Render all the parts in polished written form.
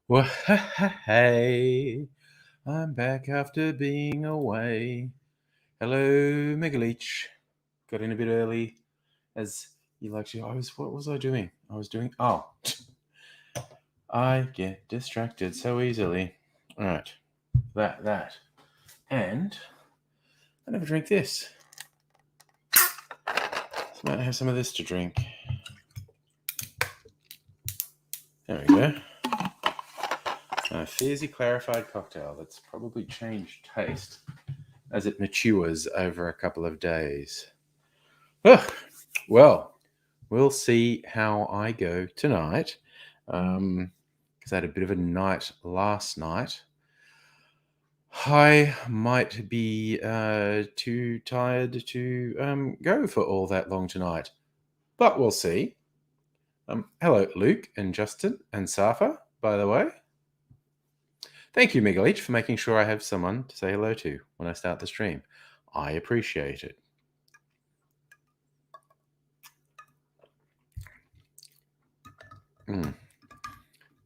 Well, hey, I'm back after being away. Hello, Megaleech. Got in a bit early, as you like to. What was I doing? I get distracted so easily. All right, that, and I never drink this. So I might have some of this to drink. There we go. A fizzy clarified cocktail that's probably changed taste as it matures over a couple of days. Well, we'll see how I go tonight, because I had a bit of a night last night. I might be too tired to go for all that long tonight, but we'll see. Hello, Luke and Justin and Safa, by the way. Thank you, Megaleech, for making sure I have someone to say hello to when I start the stream. I appreciate it.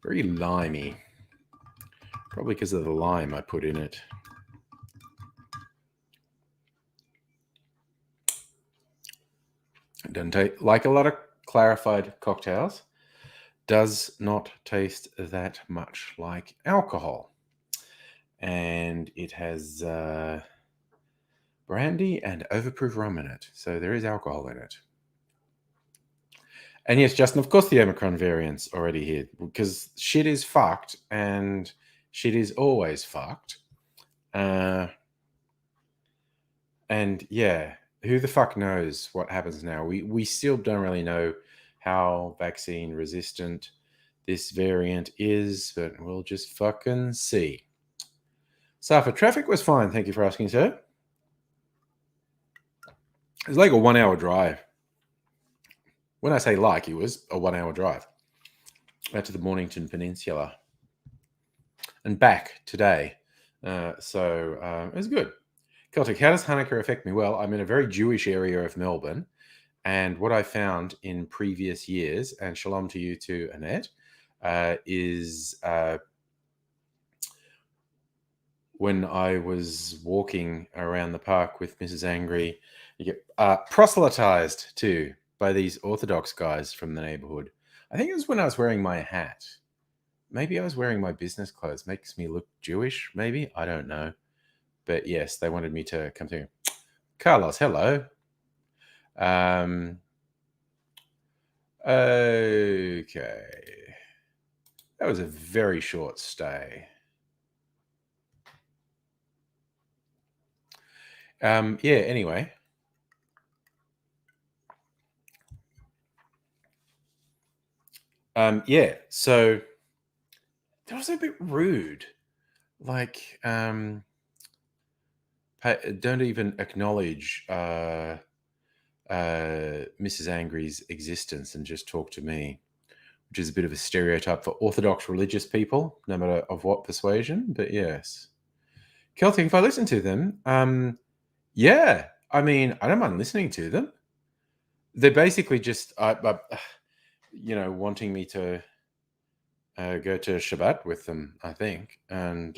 Very limey. Probably because of the lime I put in it. It doesn't taste like a lot of clarified cocktails. Does not taste that much like alcohol. And it has brandy and overproof rum in it. So there is alcohol in it. And yes, Justin, of course the Omicron variant's already here, because shit is fucked and shit is always fucked. And yeah, who the fuck knows what happens now? We still don't really know how vaccine resistant this variant is, but we'll just fucking see. Safa, traffic was fine. Thank you for asking, sir. It was like a 1 hour drive. When I say like, it was a 1 hour drive out to the Mornington Peninsula and back today. So it was good. Celtic, how does Hannukah affect me? Well, I'm in a very Jewish area of Melbourne. And what I found in previous years, and shalom to you too, Annette, is when I was walking around the park with Mrs. Angry, you get proselytized too by these orthodox guys from the neighbourhood. I think it was when I was wearing my hat. Maybe I was wearing my business clothes. Makes me look Jewish, maybe. I don't know. But yes, they wanted me to come through. Carlos, hello. Okay. That was a very short stay. Yeah, anyway. Yeah, so that was a bit rude. Like, don't even acknowledge Mrs. Angry's existence and just talk to me, which is a bit of a stereotype for orthodox religious people, no matter of what persuasion. But yes, Celtic, if I listen to them, yeah, I mean, I don't mind listening to them. They're basically just, wanting me to go to Shabbat with them, I think, and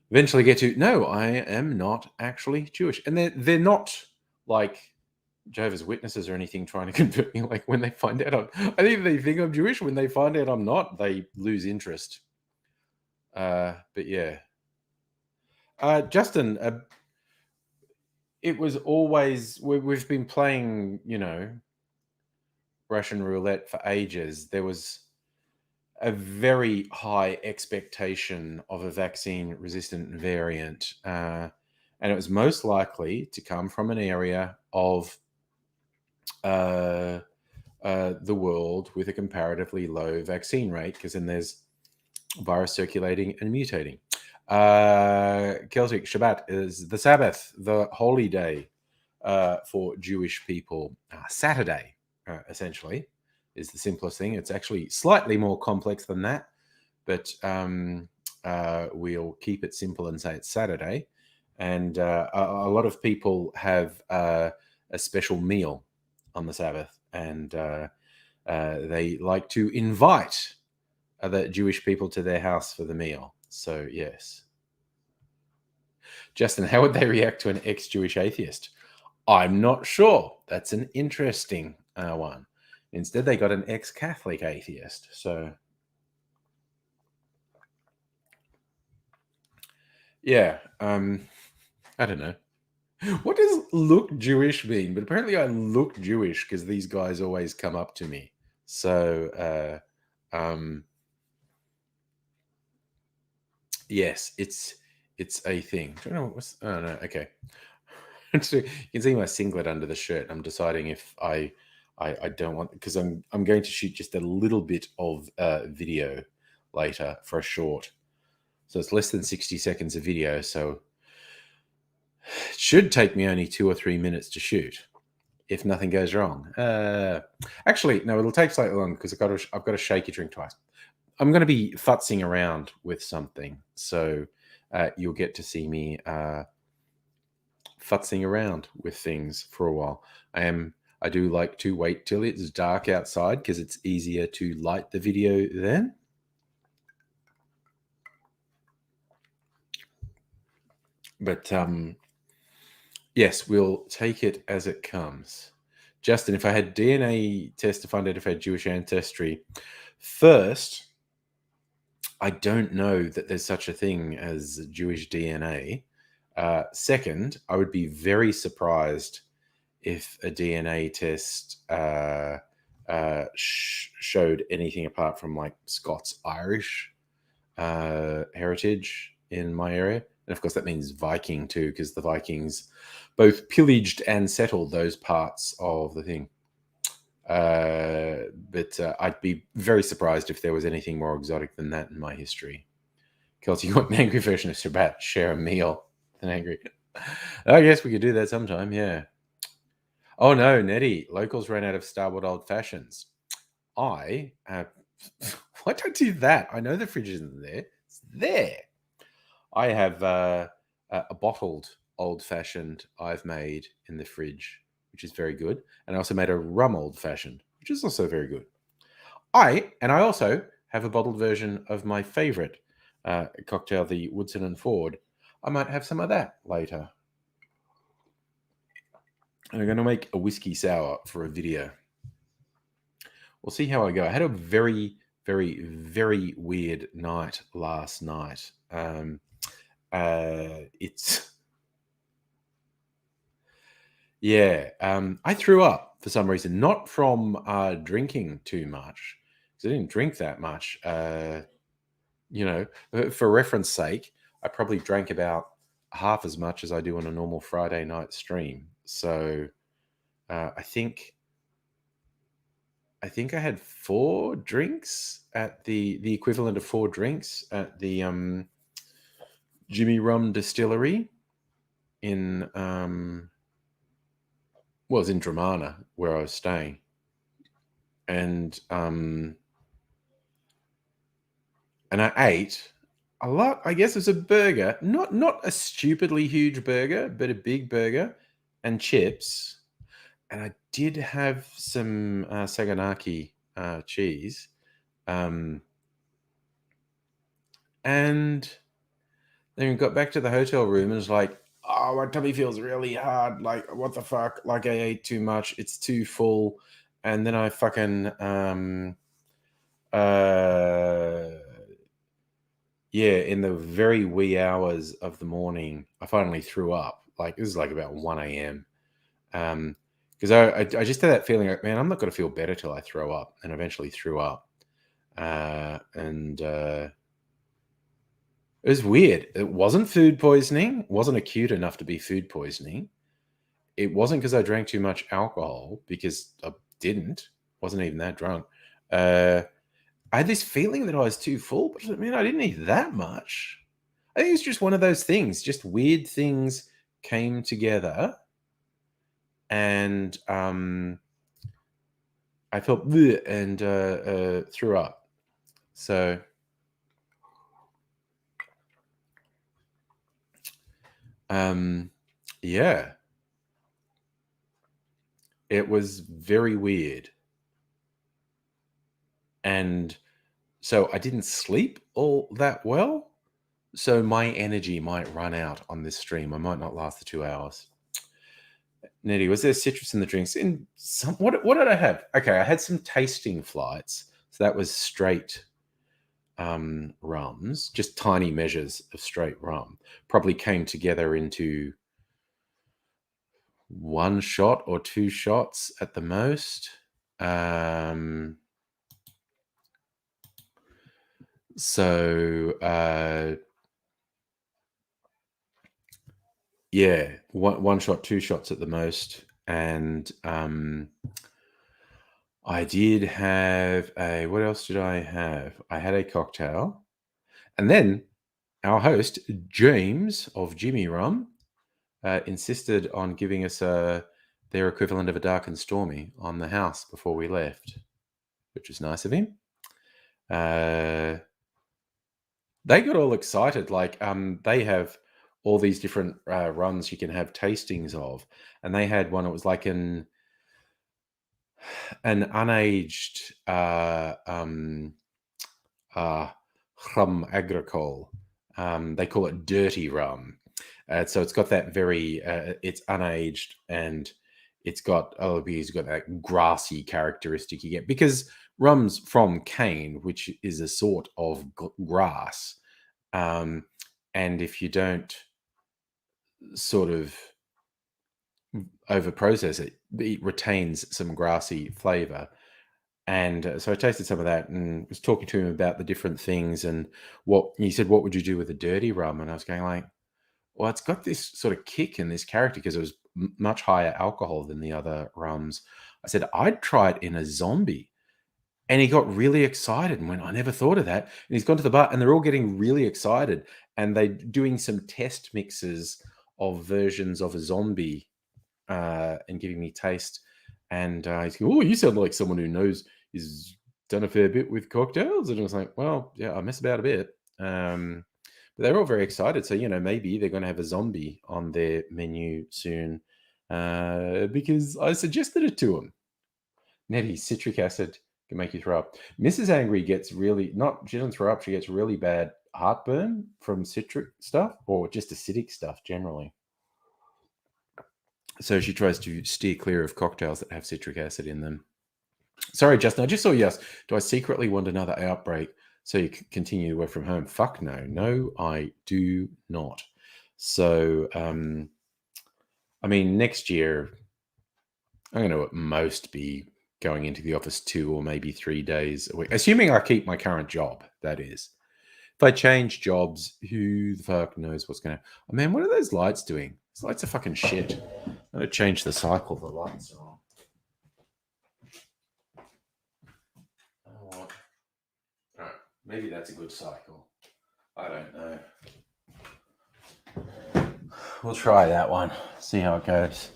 eventually get to, no, I am not actually Jewish. And they're not like Jehovah's Witnesses or anything trying to convert me. Like when they find out I think they think I'm Jewish. When they find out I'm not, they lose interest. But yeah. Justin, it was always, we've been playing, Russian roulette for ages. There was a very high expectation of a vaccine-resistant variant, and it was most likely to come from an area of the world with a comparatively low vaccine rate, because then there's virus circulating and mutating. Celtic Shabbat is the Sabbath, the holy day for Jewish people. Saturday, essentially, is the simplest thing. It's actually slightly more complex than that, but we'll keep it simple and say it's Saturday. And a lot of people have a special meal on the Sabbath, and they like to invite other Jewish people to their house for the meal. So, yes. Justin, how would they react to an ex-Jewish atheist? I'm not sure. That's an interesting one. Instead, they got an ex-Catholic atheist. So, yeah, I don't know. What does look Jewish mean? But apparently I look Jewish because these guys always come up to me. So, yes, it's a thing. I don't know what's, oh, no, okay. So you can see my singlet under the shirt. I'm deciding if I don't want, because I'm going to shoot just a little bit of video later for a short. So it's less than 60 seconds of video. So it should take me only 2 or 3 minutes to shoot if nothing goes wrong. Actually, no, it'll take slightly longer because I've got to shake your drink twice. I'm going to be futzing around with something. So you'll get to see me futzing around with things for a while. I do like to wait till it's dark outside because it's easier to light the video then. But yes, we'll take it as it comes. Justin, if I had DNA test to find out if I had Jewish ancestry, first, I don't know that there's such a thing as Jewish DNA. Second, I would be very surprised if a DNA test showed anything apart from like Scots-Irish heritage in my area. And of course, that means Viking too, because the Vikings both pillaged and settled those parts of the thing. But I'd be very surprised if there was anything more exotic than that in my history. Kelsey, you want an angry version of Shabbat? Share a meal. An angry. I guess we could do that sometime, yeah. Oh no, Nettie, locals ran out of Starboard Old Fashions. Why don't I do that? I know the fridge isn't there. It's there. I have a bottled old fashioned I've made in the fridge, which is very good. And I also made a rum old fashioned, which is also very good. I also have a bottled version of my favorite cocktail, the Woodson and Ford. I might have some of that later. And I'm going to make a whiskey sour for a video. We'll see how I go. I had a very, very, very weird night last night. It's yeah. I threw up for some reason, not from drinking too much, because I didn't drink that much. For reference sake, I probably drank about half as much as I do on a normal Friday night stream. So I think I had 4 drinks at the equivalent of 4 drinks at the Jimmy Rum Distillery in it was in Dramana where I was staying, and I ate a lot. I guess it was a burger, not a stupidly huge burger, but a big burger and chips. And I did have some Saganaki cheese, and then we got back to the hotel room and was like, oh, my tummy feels really hard. Like, what the fuck? Like, I ate too much. It's too full. And then I fucking, in the very wee hours of the morning, I finally threw up. Like, this is like about 1 a.m. Because I just had that feeling like, man, I'm not going to feel better till I throw up. And eventually threw up. It was weird. It wasn't food poisoning. It wasn't acute enough to be food poisoning. It wasn't because I drank too much alcohol, because I didn't. Wasn't even that drunk. I had this feeling that I was too full, but I mean, I didn't eat that much. I think it's just one of those things, just weird things came together, and I felt bleh and threw up. So yeah, it was very weird. And so I didn't sleep all that well. So my energy might run out on this stream. I might not last the 2 hours. Nettie, was there citrus in the drinks? In some, what did I have? Okay, I had some tasting flights. So that was straight rums, just tiny measures of straight rum. Probably came together into one shot or two shots at the most. So yeah, one shot, two shots at the most, and I did have a. What else did I have? I had a cocktail, and then our host James of Jimmy Rum insisted on giving us their equivalent of a dark and stormy on the house before we left, which was nice of him. They got all excited. Like they have all these different rums you can have tastings of, and they had one. It was like an unaged rum agricole. They call it dirty rum. So it's got that very, it's unaged, and it's got it's got that grassy characteristic you get, because rum's from cane, which is a sort of grass. And if you don't sort of over process it, it retains some grassy flavor. And so I tasted some of that and was talking to him about the different things, and what he said, what would you do with a dirty rum? And I was going like, well, it's got this sort of kick and this character because it was much higher alcohol than the other rums. I said, I'd try it in a zombie. And he got really excited and went, I never thought of that. And he's gone to the bar and they're all getting really excited. And they're doing some test mixes of versions of a zombie and giving me taste. And he's going, oh, you sound like someone who knows, is done a fair bit with cocktails. And I was like, well, yeah, I mess about a bit. But they're all very excited. So, maybe they're going to have a zombie on their menu soon because I suggested it to them. Nettie, citric acid can make you throw up. Mrs. Angry gets she doesn't throw up, she gets really bad heartburn from citric stuff, or just acidic stuff generally. So she tries to steer clear of cocktails that have citric acid in them. Sorry, Justin, I just saw yes. Do I secretly want another outbreak so you can continue to work from home? Fuck no. No, I do not. So, next year, I'm going to at most be going into the office 2 or maybe 3 days a week, assuming I keep my current job, that is. If I change jobs, who the fuck knows what's going to... Oh, man, what are those lights doing? Those lights are fucking shit. I'm going to change the cycle the lights are on. Oh, right. Maybe that's a good cycle. I don't know. We'll try that one. See how it goes.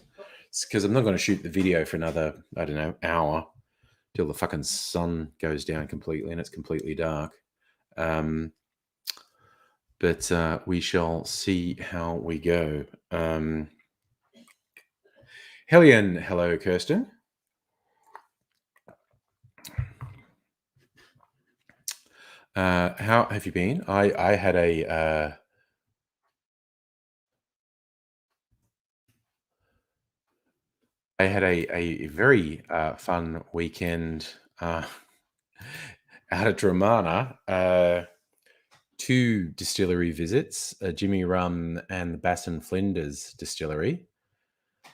It's because I'm not going to shoot the video for another, I don't know, hour till the fucking sun goes down completely and it's completely dark. But we shall see how we go. Hellion, hello, Kirsten. How have you been? I had a very fun weekend out at Dramana. 2 distillery visits, Jimmy Rum and the Bass and Flinders distillery.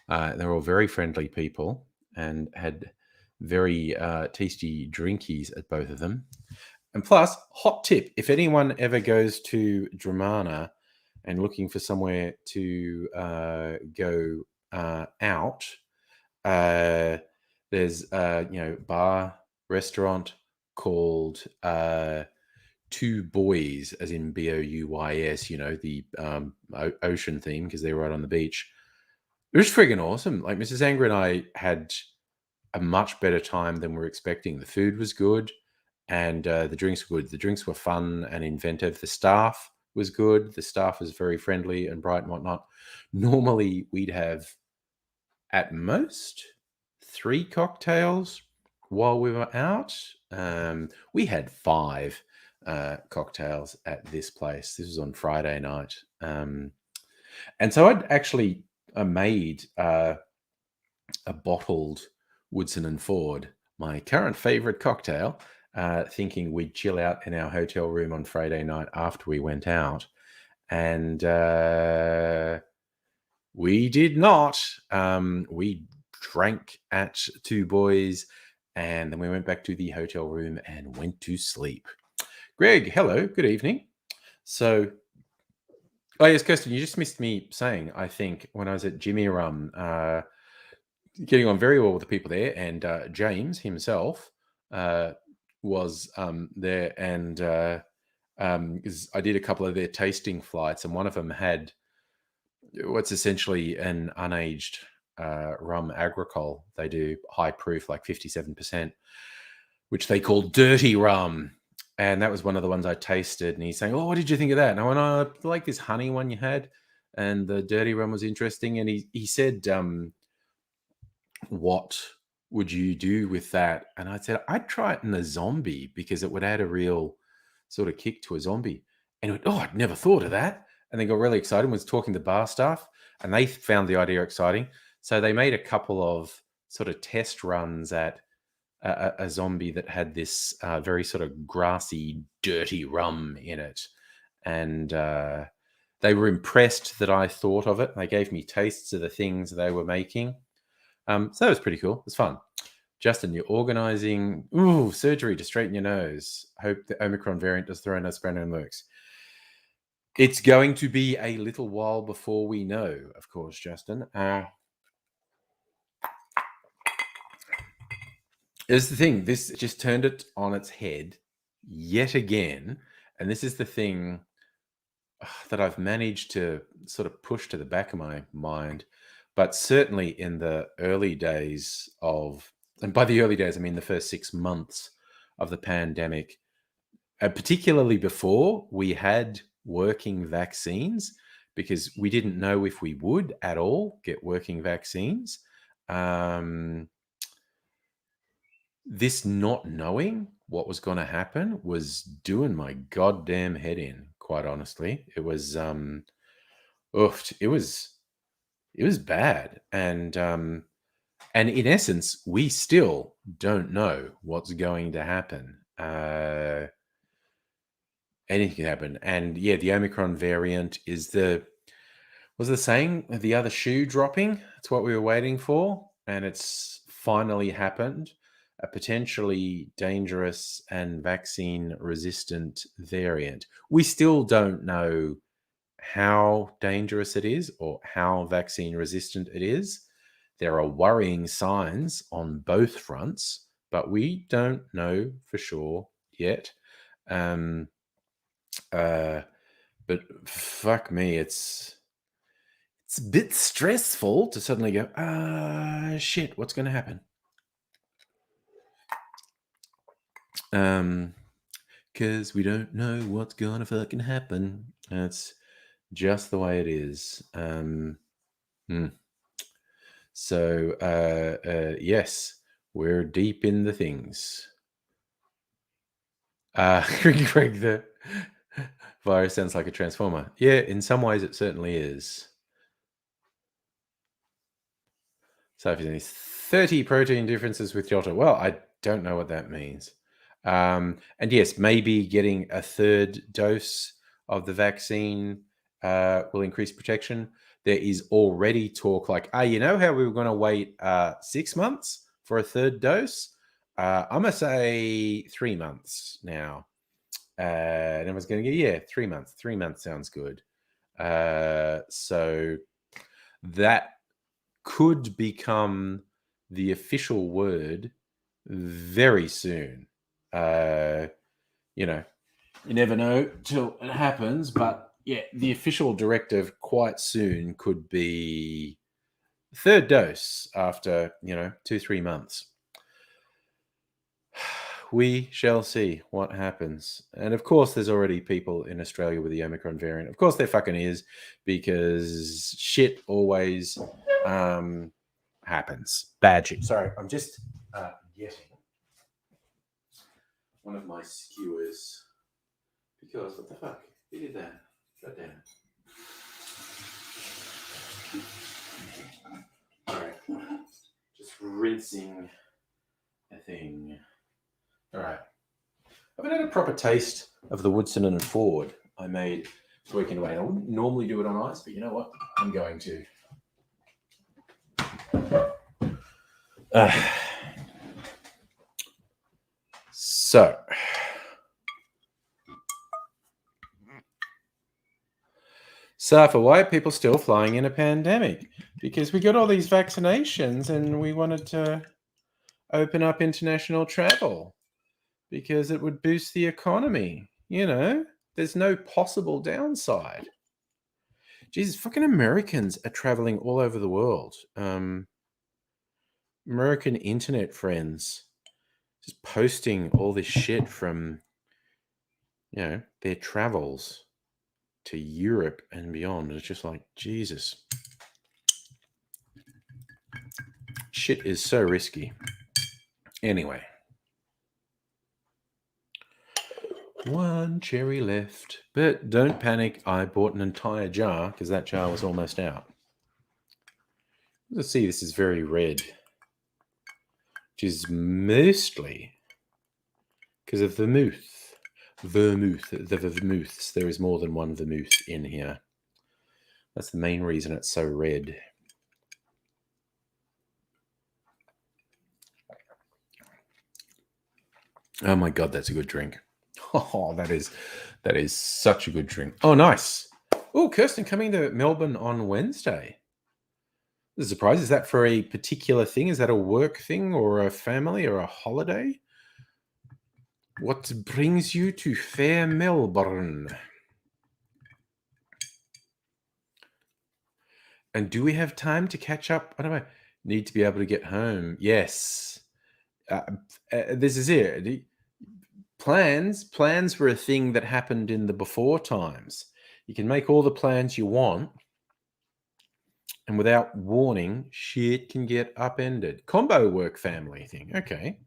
They're all very friendly people and had very tasty drinkies at both of them. And plus, hot tip, if anyone ever goes to Dramana and looking for somewhere to go out, there's bar, restaurant, called Two Boys, as in Bouy's, the ocean theme, because they're right on the beach. It was friggin' awesome. Like, Mrs. Anger and I had a much better time than we were expecting. The food was good, and the drinks were good. The drinks were fun and inventive. The staff was good. The staff was very friendly and bright and whatnot. Normally, we'd have at most 3 cocktails while we were out. We had 5 cocktails at this place. This was on Friday night. And so I'd actually made a bottled Woodson and Ford, my current favorite cocktail, thinking we'd chill out in our hotel room on Friday night after we went out. And we did not. We drank at Two Boys, and then we went back to the hotel room and went to sleep. Greg, hello, good evening. So, oh yes, Kirsten, you just missed me saying, I think, when I was at Jimmy Rum, getting on very well with the people there, and James himself was there, and 'cause I did a couple of their tasting flights, and one of them had what's essentially an unaged rum agricole. They do high proof, like 57%, which they call dirty rum. And that was one of the ones I tasted. And he's saying, "Oh, what did you think of that?" And I went, "Oh, I like this honey one you had." And the dirty rum was interesting. And he said, "What would you do with that?" And I said, "I'd try it in a zombie, because it would add a real sort of kick to a zombie." And he went, "Oh, I'd never thought of that." And then got really excited and was talking to bar staff, and they found the idea exciting. So they made a couple of sort of test runs at a zombie that had this very sort of grassy, dirty rum in it. And they were impressed that I thought of it. They gave me tastes of the things they were making. So that was pretty cool. It was fun. Justin, you're organizing surgery to straighten your nose. Hope the Omicron variant does throw no spanner in the works. It's going to be a little while before we know, of course, Justin. Here's the thing. This just turned it on its head yet again. And this is the thing that I've managed to sort of push to the back of my mind. But certainly in the early days of, and by the early days, I mean the first 6 months of the pandemic, particularly before we had working vaccines, because we didn't know if we would at all get working vaccines. This not knowing what was going to happen was doing my goddamn head in, quite honestly. It was it was bad. And in essence, we still don't know what's going to happen. Anything can happen. And yeah, the Omicron variant is was the saying, the other shoe dropping? That's what we were waiting for. And it's finally happened. A potentially dangerous and vaccine resistant variant. We still don't know how dangerous it is or how vaccine resistant it is. There are worrying signs on both fronts, but we don't know for sure yet. But fuck me, it's a bit stressful to suddenly go, shit, what's going to happen? Because we don't know what's going to fucking happen. That's just the way it is. So, yes, we're deep in the things. Greg, the virus sounds like a transformer. Yeah, in some ways it certainly is. So if there's 30 protein differences with Delta, well, I don't know what that means. And yes, maybe getting a 3rd dose of the vaccine will increase protection. There is already talk like, you know how we were going to wait 6 months for a 3rd dose? I'm going to say 3 months now. And everyone's going to get, 3 months. 3 months sounds good. So that could become the official word very soon. You know, you never know till it happens. But yeah, the official directive quite soon could be third dose after 2-3 months. We shall see what happens. And of course, there's already people in Australia with the Omicron variant. Of course, there fucking is, because shit always happens. Bad shit. Sorry, I'm just getting one of my skewers. Because what the fuck? Who did that? God damn it. Alright. Just rinsing a thing. Alright. I haven't had a proper taste of the Woodson and Ford I made the weekend away. I wouldn't normally do it on ice, but you know what? I'm going to. Safa, why are people still flying in a pandemic? Because we got all these vaccinations and we wanted to open up international travel because it would boost the economy. There's no possible downside. Jesus, fucking Americans are traveling all over the world. American internet friends just posting all this shit from, their travels to Europe and beyond. It's just like, Jesus. Shit is so risky. Anyway. One cherry left. But don't panic. I bought an entire jar because that jar was almost out. Let's see, this is very red. Which is mostly because of vermouth. The vermouths. There is more than one vermouth in here. That's the main reason it's so red. Oh my God, that's a good drink. Oh, that is such a good drink. Oh, nice. Oh, Kirsten coming to Melbourne on Wednesday. The surprise, is that for a particular thing? Is that a work thing or a family or a holiday? What brings you to fair Melbourne? And do we have time to catch up? I don't know. Need to be able to get home. Yes. This is it. Plans were a thing that happened in the before times. You can make all the plans you want, and without warning, shit can get upended. Combo work family thing. Okay.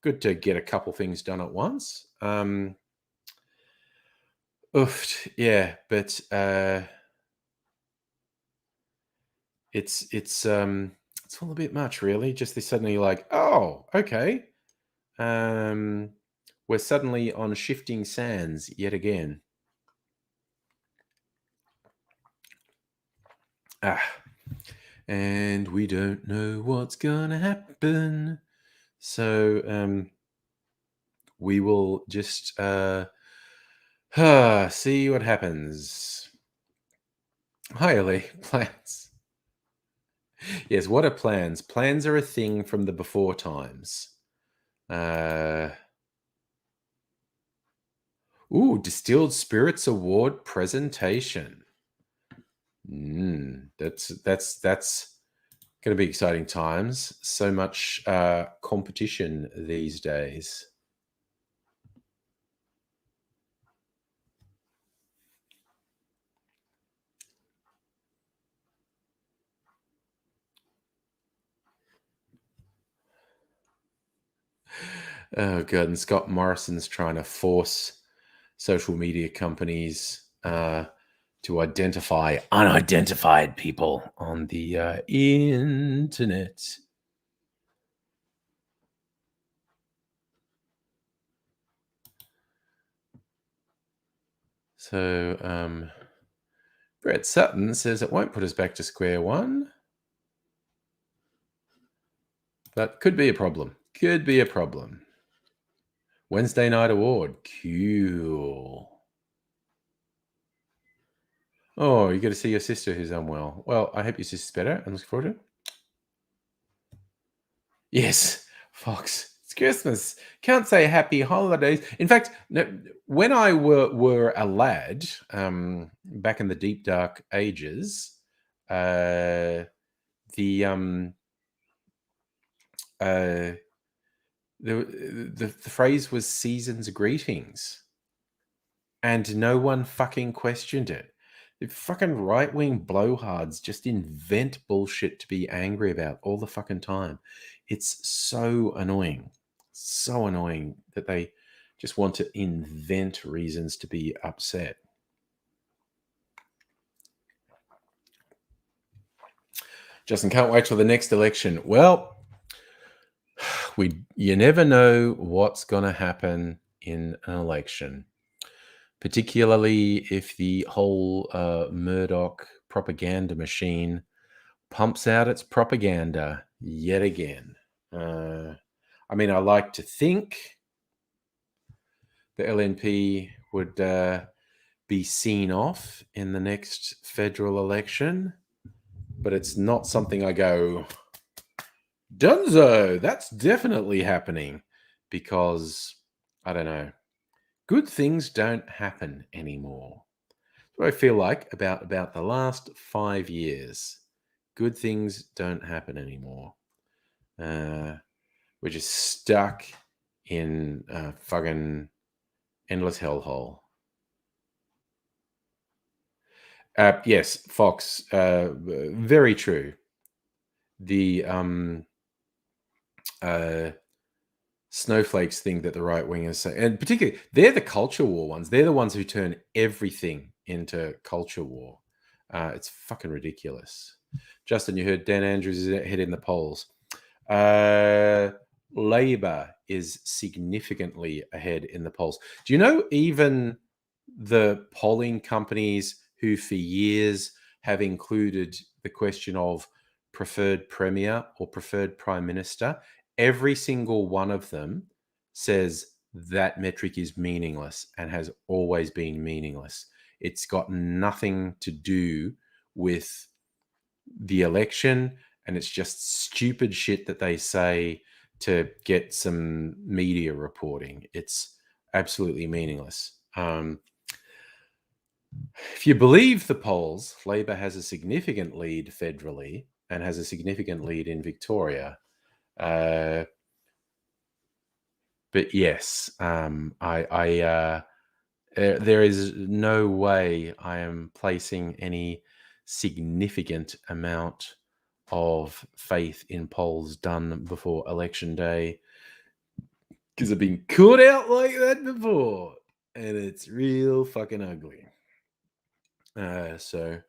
Good to get a couple things done at once. Yeah, but it's all a bit much, really. Just this suddenly like, oh, okay. We're suddenly on shifting sands yet again. And we don't know what's gonna happen. So we will just see what happens. Hi, Ellie. Plans. Yes, what are plans? Plans are a thing from the before times. Distilled Spirits Award presentation. That's going to be exciting times. So much competition these days. Oh, God. And Scott Morrison's trying to force social media companies to identify unidentified people on the internet. So, Brett Sutton says it won't put us back to square one. But could be a problem. Could be a problem. Wednesday night award. Cool. Oh, you got to see your sister who's unwell. Well, I hope your sister's better. I'm looking forward to it. Yes, Fox. It's Christmas. Can't say happy holidays. In fact, no, when I were a lad, back in the deep dark ages, uh, the uh, the phrase was season's greetings, and no one fucking questioned it. The fucking right wing blowhards just invent bullshit to be angry about all the fucking time. It's so annoying. So annoying that they just want to invent reasons to be upset. Justin, can't wait till the next election. Well, you never know what's going to happen in an election, particularly if the whole Murdoch propaganda machine pumps out its propaganda yet again. I mean, I like to think the LNP would be seen off in the next federal election, but it's not something I go, Dunzo, that's definitely happening, because I don't know, good things don't happen anymore. That's what I feel like about the last 5 years. Good things don't happen anymore. We're just stuck in a fucking endless hellhole. Yes, Fox. Very true. The snowflakes thing that the right wingers say, and particularly they're the culture war ones. They're the ones who turn everything into culture war. It's fucking ridiculous. Justin, you heard Dan Andrews is ahead in the polls. Labour is significantly ahead in the polls. Do you know even the polling companies who for years have included the question of preferred premier or preferred prime minister, every single one of them says that metric is meaningless and has always been meaningless. It's got nothing to do with the election, and it's just stupid shit that they say to get some media reporting. It's absolutely meaningless. If you believe the polls, Labor has a significant lead federally and has a significant lead in Victoria. But yes, there is no way I am placing any significant amount of faith in polls done before election day, because I've been caught out like that before, and it's real fucking ugly. So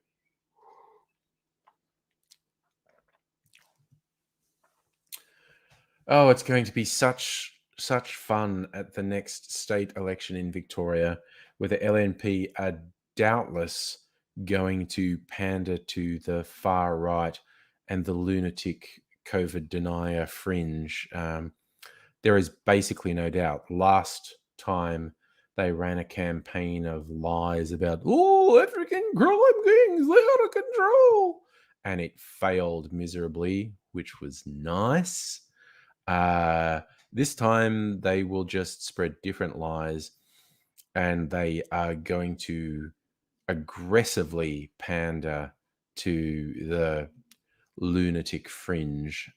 oh, it's going to be such fun at the next state election in Victoria, where the LNP are doubtless going to pander to the far right and the lunatic COVID denier fringe. There is basically no doubt. Last time they ran a campaign of lies about, African crime gangs, they're out of control. And it failed miserably, which was nice. This time they will just spread different lies, and they are going to aggressively pander to the lunatic fringe,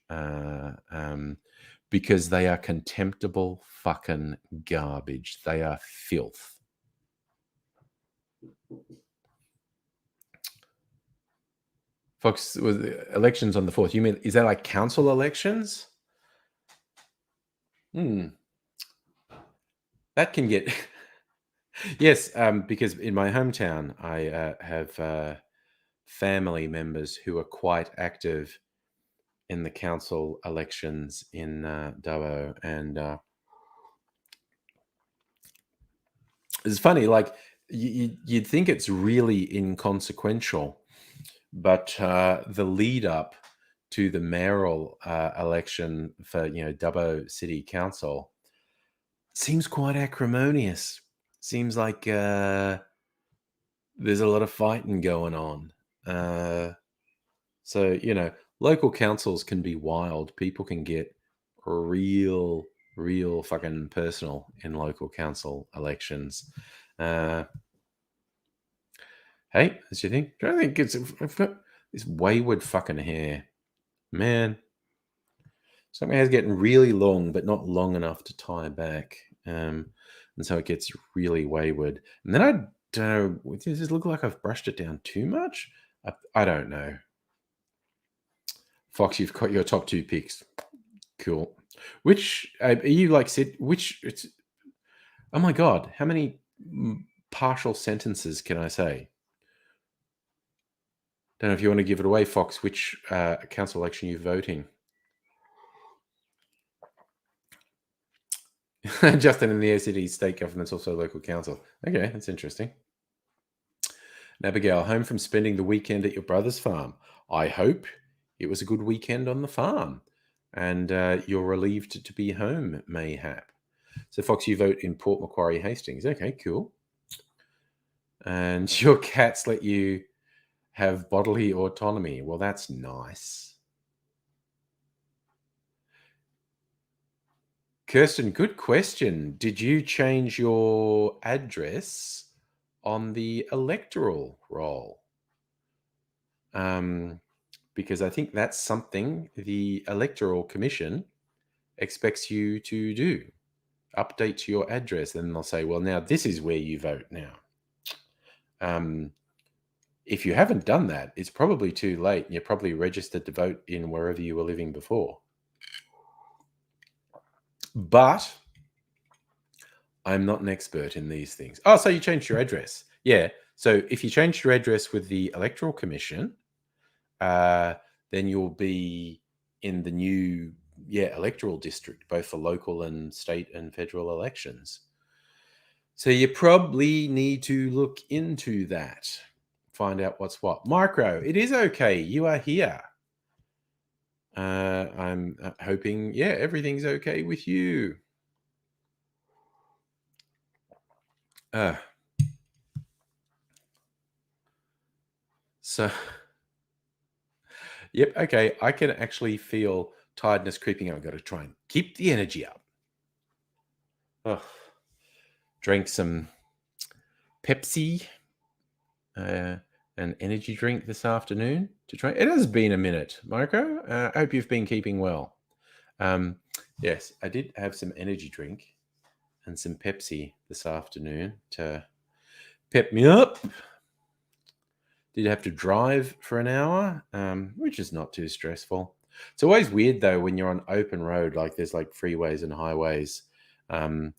because they are contemptible fucking garbage. They are filth. Fox, with elections on the 4th, you mean, is that like council elections? That can get yes, because in my hometown I have family members who are quite active in the council elections in Dubbo, and it's funny. Like you'd think it's really inconsequential, but the lead up to the mayoral election for Dubbo City Council seems quite acrimonious. Seems like there's a lot of fighting going on. So local councils can be wild. People can get real real fucking personal in local council elections. Hey, that's your thing. I think I've got this wayward fucking hair, man. So my hair's getting really long, but not long enough to tie back, and so it gets really wayward. And then I don't know. Does it look like I've brushed it down too much? I don't know. Fox, you've got your top 2 picks. Cool. Which are you like? Which? It's, oh my god! How many partial sentences can I say? Don't know if you want to give it away, Fox. Which council election you're voting? Justin, in the ACD state government's also local council. Okay, that's interesting. And Abigail, home from spending the weekend at your brother's farm. I hope it was a good weekend on the farm, and you're relieved to be home, mayhap. So, Fox, you vote in Port Macquarie Hastings. Okay, cool. And your cats let you have bodily autonomy. Well, that's nice. Kirsten, good question. Did you change your address on the electoral roll? Because I think that's something the Electoral Commission expects you to do. Update your address. Then they'll say, well, now this is where you vote now. If you haven't done that, it's probably too late. And you're probably registered to vote in wherever you were living before. But I'm not an expert in these things. Oh, so you changed your address. Yeah. So if you changed your address with the Electoral Commission, then you'll be in the new electoral district, both for local and state and federal elections. So you probably need to look into that, find out what's what. Micro, it is okay. You are here. I'm hoping, everything's okay with you. So, yep, okay. I can actually feel tiredness creeping up. I've got to try and keep the energy up. Drank some Pepsi, an energy drink this afternoon to try. It has been a minute, Marco. I hope you've been keeping well. Yes, I did have some energy drink and some Pepsi this afternoon to pep me up. Did have to drive for an hour, which is not too stressful. It's always weird though when you're on open road, like there's like freeways and highways. About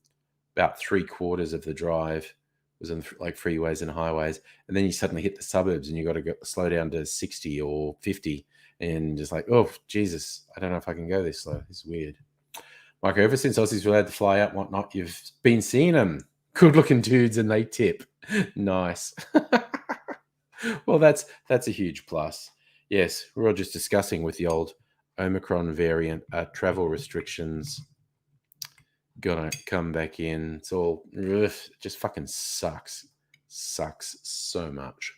3/4 of the drive was in like freeways and highways, and then you suddenly hit the suburbs and you got to slow down to 60 or 50, and just like, oh Jesus, I don't know if I can go this slow. It's weird. Michael, ever since Aussies were allowed to fly out and whatnot, you've been seeing them. Good-looking dudes, and they tip. Nice. Well, that's a huge plus. Yes, we're all just discussing with the old Omicron variant travel restrictions gonna come back in. It's all it just fucking sucks so much.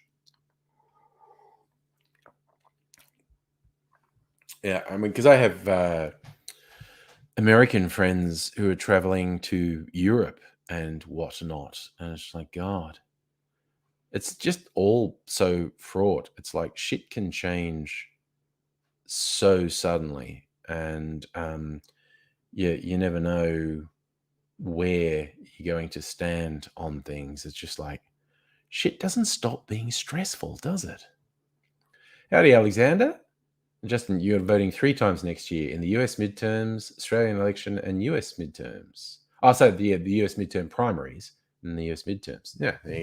Yeah, I mean, because I have American friends who are traveling to Europe and whatnot, and it's like, God, it's just all so fraught. It's like shit can change so suddenly, and you never know where you're going to stand on things. It's just like shit doesn't stop being stressful, does it? Howdy, Alexander. Justin, you're voting 3 times next year in the US midterms, Australian election, and US midterms. Oh, so the US midterm primaries and the US midterms. Yeah, there you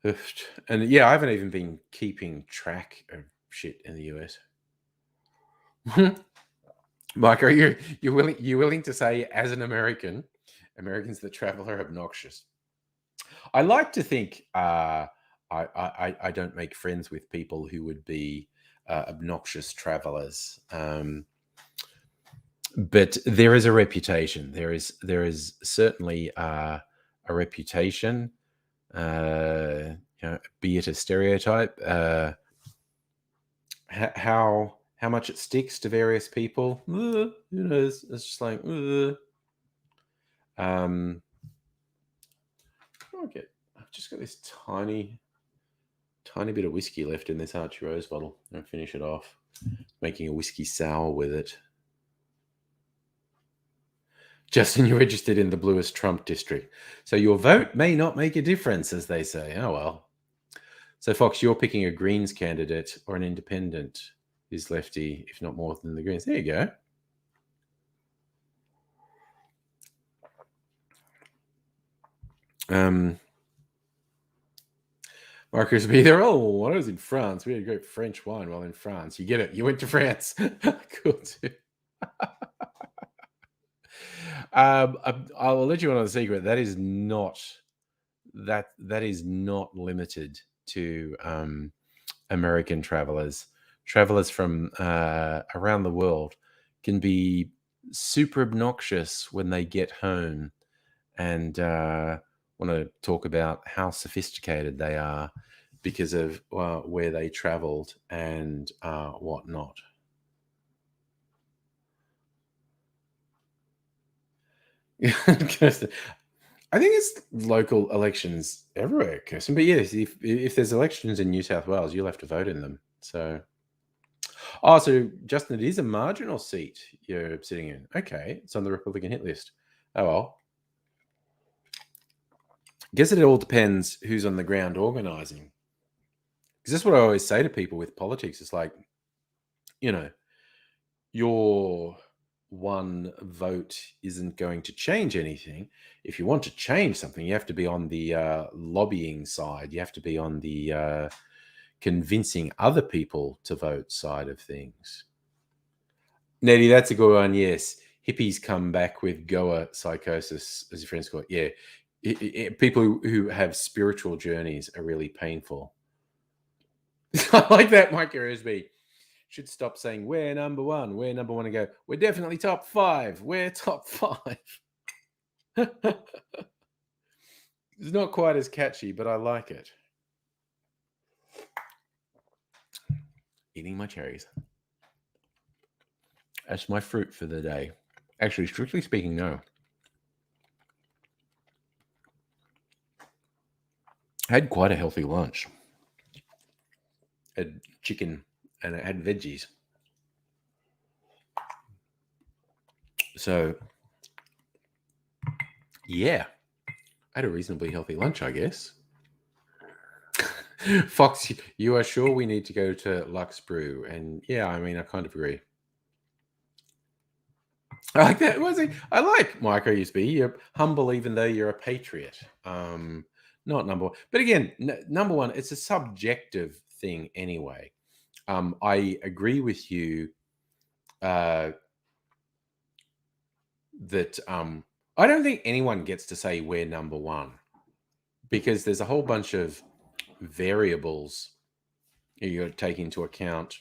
go. And I haven't even been keeping track of shit in the US. Mike, are you willing to say, as an American, Americans that travel are obnoxious? I like to think I don't make friends with people who would be obnoxious travelers, but there is a reputation. There is certainly a reputation, be it a stereotype. How How much it sticks to various people, who knows? It's just like, I've just got this tiny bit of whiskey left in this Archie Rose bottle. I'll finish it off, making a whiskey sour with it. Justin, you're registered in the bluest Trump district, so your vote may not make a difference, as they say. Oh, well. So, Fox, you're picking a Greens candidate or an independent is lefty, if not more than the Greens. There you go. Marcus B. There. Oh, when I was in France, we had great French wine while in France. You get it. You went to France. Cool too. I'll let you on a secret. That is not limited to American travelers. Travelers from around the world can be super obnoxious when they get home and want to talk about how sophisticated they are because of where they traveled and whatnot. I think it's local elections everywhere, Kirsten. But yes, if there's elections in New South Wales, you'll have to vote in them. So, so Justin, it is a marginal seat you're sitting in. Okay, it's on the Republican hit list. Oh well. Guess it all depends who's on the ground organising. Because that's what I always say to people with politics. It's like, your one vote isn't going to change anything. If you want to change something, you have to be on the lobbying side. You have to be on the convincing other people to vote side of things. Nettie, that's a good one. Yes. Hippies come back with Goa psychosis, as your friends call it. Yeah. People who have spiritual journeys are really painful. I like that, Mike Ersby. Should stop saying we're number one. We're number one and go, we're definitely top 5. We're top 5. It's not quite as catchy, but I like it. Eating my cherries. That's my fruit for the day. Actually, strictly speaking, no. I had quite a healthy lunch. I had chicken and it had veggies. So, yeah, I had a reasonably healthy lunch, I guess. Fox, you are sure we need to go to Lux Brew? And yeah, I mean, I kind of agree. I like that. I like Micro USB. You're humble, even though you're a patriot. Not number one, but again, number one. It's a subjective thing anyway. I agree with you that I don't think anyone gets to say we're number one because there's a whole bunch of variables you got to take into account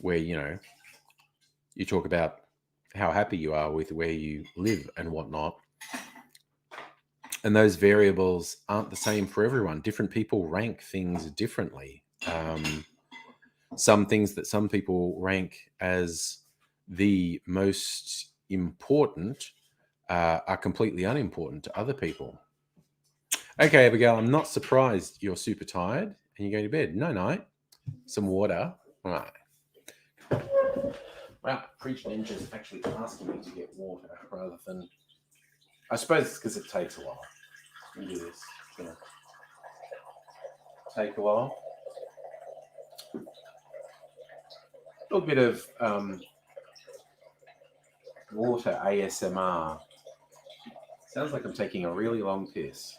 where you talk about how happy you are with where you live and whatnot. And those variables aren't the same for everyone. Different people rank things differently. Some things that some people rank as the most important are completely unimportant to other people. Okay, Abigail, I'm not surprised you're super tired and you're going to bed. No, night. Some water. All right. Wow, Preach Ninja's actually asking me to get water rather than... I suppose it's because it takes a while. Let me do this. It's going to take a while. A little bit of water ASMR. Sounds like I'm taking a really long piss.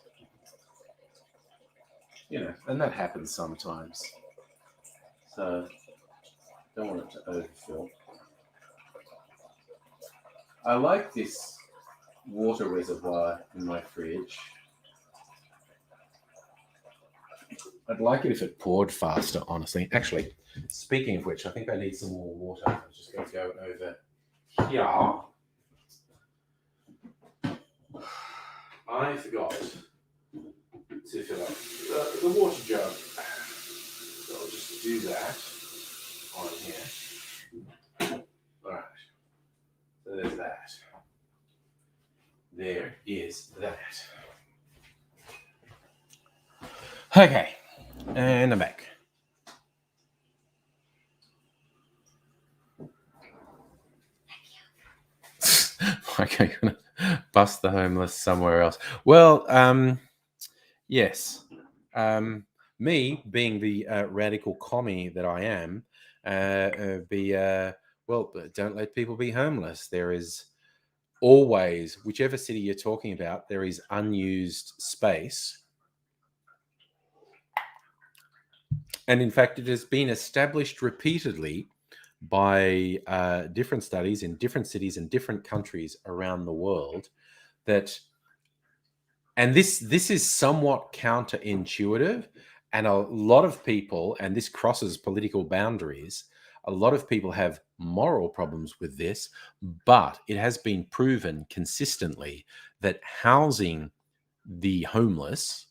And that happens sometimes. So, don't want it to overfill. I like this water reservoir in my fridge. I'd like it if it poured faster, honestly. Actually, speaking of which, I think I need some more water. I'm just going to go over here. I forgot to fill up the water jug. So I'll just do that on here. All right. So there's that. There is that. Okay. And I'm back. Okay, gonna bust the homeless somewhere else. Well, yes. Me being the radical commie that I am, don't let people be homeless. There is always, whichever city you're talking about, there is unused space. And in fact, it has been established repeatedly by different studies in different cities and different countries around the world that, and this is somewhat counterintuitive, and a lot of people, and this crosses political boundaries, a lot of people have moral problems with this, but it has been proven consistently that housing the homeless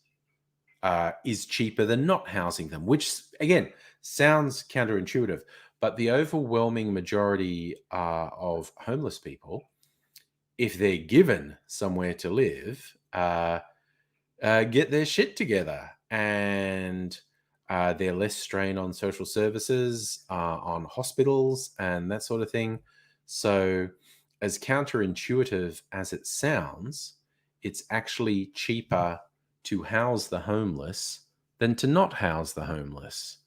is cheaper than not housing them, which again sounds counterintuitive, but the overwhelming majority of homeless people, if they're given somewhere to live, get their shit together, and they're less strain on social services, on hospitals, and that sort of thing. So, as counterintuitive as it sounds, it's actually cheaper to house the homeless than to not house the homeless.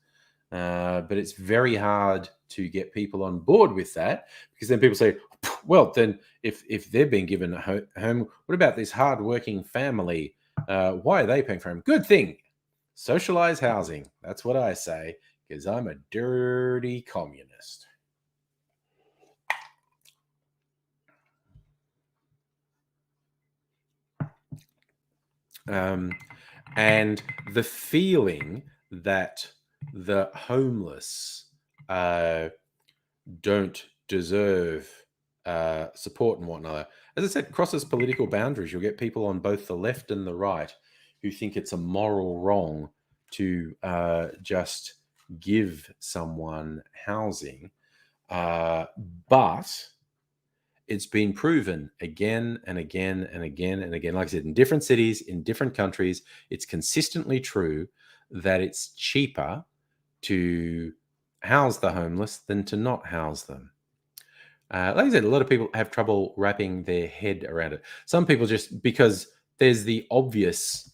But it's very hard to get people on board with that, because then people say, well, then if they're being given a home, what about this hardworking family? Why are they paying for them? Good thing. Socialized housing. That's what I say, because I'm a dirty communist. And the feeling that the homeless don't deserve support and whatnot, as I said, crosses political boundaries. You'll get people on both the left and the right who think it's a moral wrong to just give someone housing. But it's been proven again and again and again and again, like I said, in different cities, in different countries, it's consistently true that it's cheaper to house the homeless than to not house them. Like I said, a lot of people have trouble wrapping their head around it. Some people just, because there's the obvious,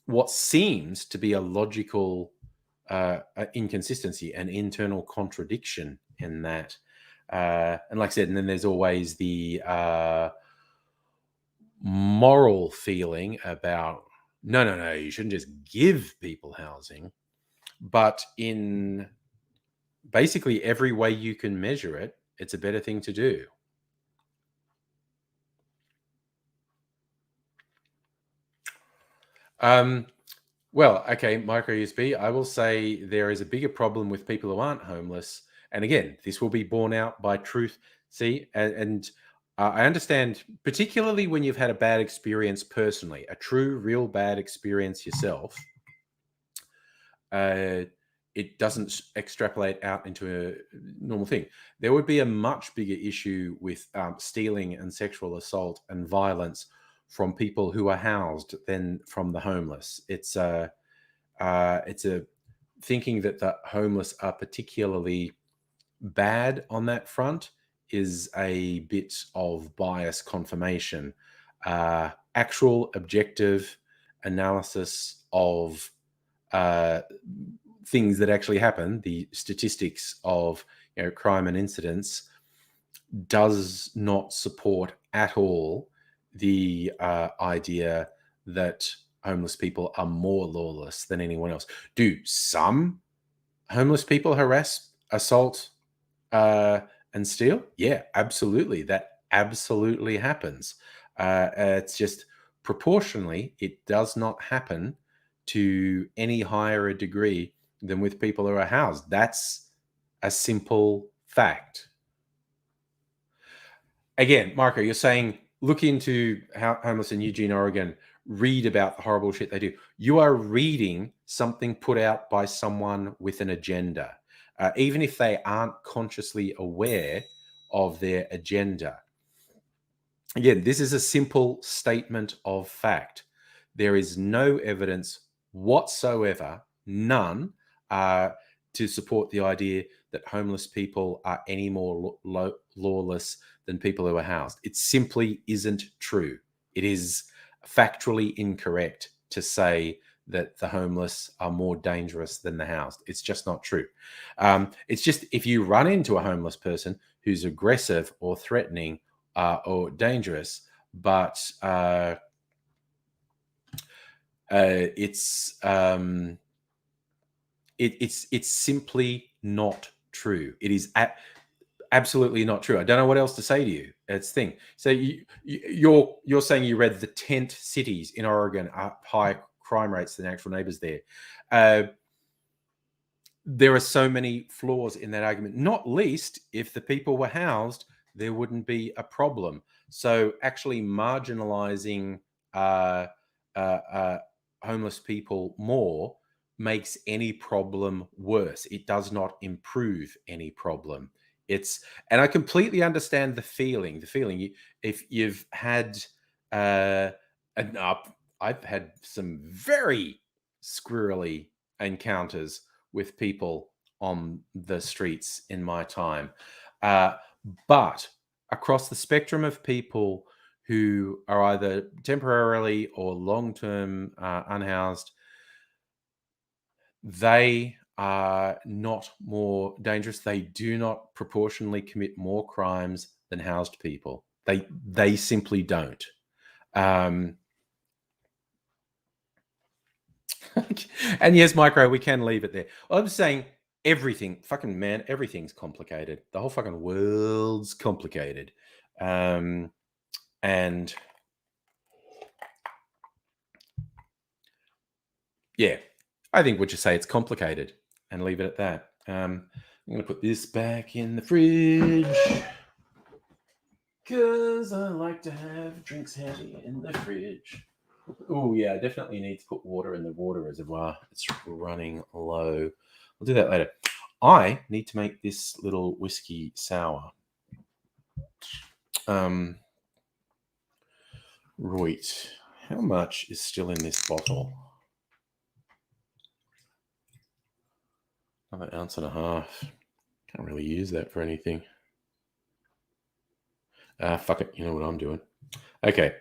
what seems to be a logical inconsistency, an internal contradiction in that. And like I said, and then there's always the moral feeling about, no, you shouldn't just give people housing. But in basically every way you can measure it, it's a better thing to do. Well, okay, micro USB, I will say there is a bigger problem with people who aren't homeless. And again, this will be borne out by truth. See, and I understand, particularly when you've had a bad experience personally, a true, real bad experience yourself, it doesn't extrapolate out into a normal thing. There would be a much bigger issue with stealing and sexual assault and violence from people who are housed than from the homeless. It's a thinking that the homeless are particularly bad on that front is a bit of bias confirmation. Actual objective analysis of things that actually happen, the statistics of crime and incidents, does not support at all the idea that homeless people are more lawless than anyone else. Do some homeless people harass, assault, and steal? Yeah, absolutely. That absolutely happens. It's just proportionally, it does not happen to any higher a degree than with people who are housed. That's a simple fact. Again, Marco, you're saying look into how homeless in Eugene, Oregon, read about the horrible shit they do. You are reading something put out by someone with an agenda. even if they aren't consciously aware of their agenda. Again, this is a simple statement of fact. There is no evidence whatsoever, none, to support the idea that homeless people are any more lawless than people who are housed. It simply isn't true. It is factually incorrect to say that the homeless are more dangerous than the housed. It's just not true. It's just if you run into a homeless person who's aggressive or threatening or dangerous, but it's simply not true. It is absolutely not true. I don't know what else to say to you. It's thing. So you're saying you read the tent cities in Oregon are higher crime rates than actual neighbors there. There are so many flaws in that argument. Not least, if the people were housed, there wouldn't be a problem. So actually marginalizing homeless people more makes any problem worse. It does not improve any problem. And I completely understand the feeling. If you've had, I've had some very squirrely encounters with people on the streets in my time. But across the spectrum of people who are either temporarily or long-term unhoused, they are not more dangerous. They do not proportionally commit more crimes than housed people. They simply don't. And yes, Micro, we can leave it there. I'm saying everything's complicated. The whole fucking world's complicated. And yeah, I think we'll just say it's complicated and leave it at that. I'm going to put this back in the fridge because I like to have drinks handy in the fridge. Oh, yeah, I definitely need to put water in the water reservoir. It's running low. We'll do that later. I need to make this little whiskey sour. Right. How much is still in this bottle? Another ounce and a half. Can't really use that for anything. Fuck it. You know what I'm doing. Okay.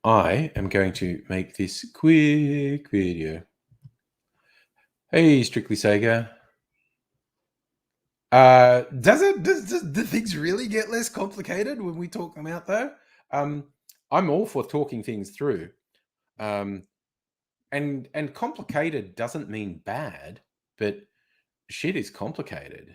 I am going to make this quick video. Hey, Strictly Sega. Does the things really get less complicated when we talk them out, though? I'm all for talking things through. And complicated doesn't mean bad, but shit is complicated.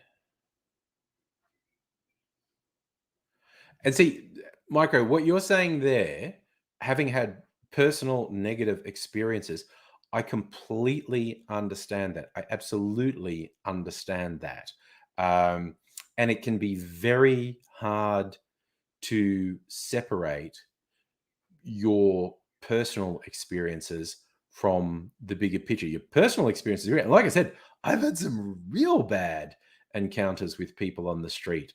And see, Micro, what you're saying there, having had personal negative experiences, I completely understand that. I absolutely understand that. And it can be very hard to separate your personal experiences from the bigger picture. Your personal experiences, like I said, I've had some real bad encounters with people on the street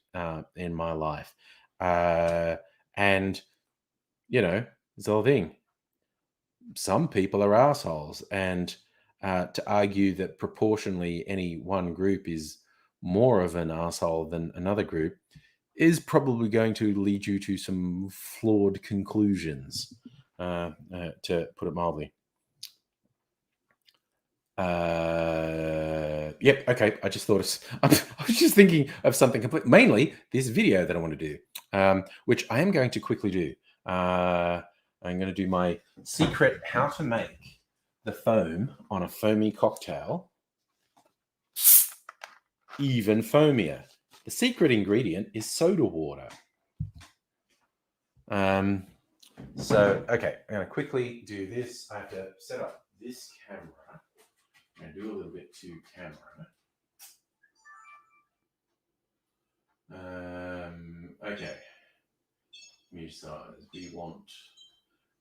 in my life. And, it's the whole thing. Some people are assholes. And to argue that proportionally any one group is more of an asshole than another group is probably going to lead you to some flawed conclusions, to put it mildly. Yep. Okay. I just thought I was just thinking of something complete. Mainly this video that I want to do, which I am going to quickly do. I'm going to do my secret how to make the foam on a foamy cocktail even foamier. The secret ingredient is soda water. So, okay, I'm going to quickly do this. I have to set up this camera and do a little bit to camera. Okay. New size. We want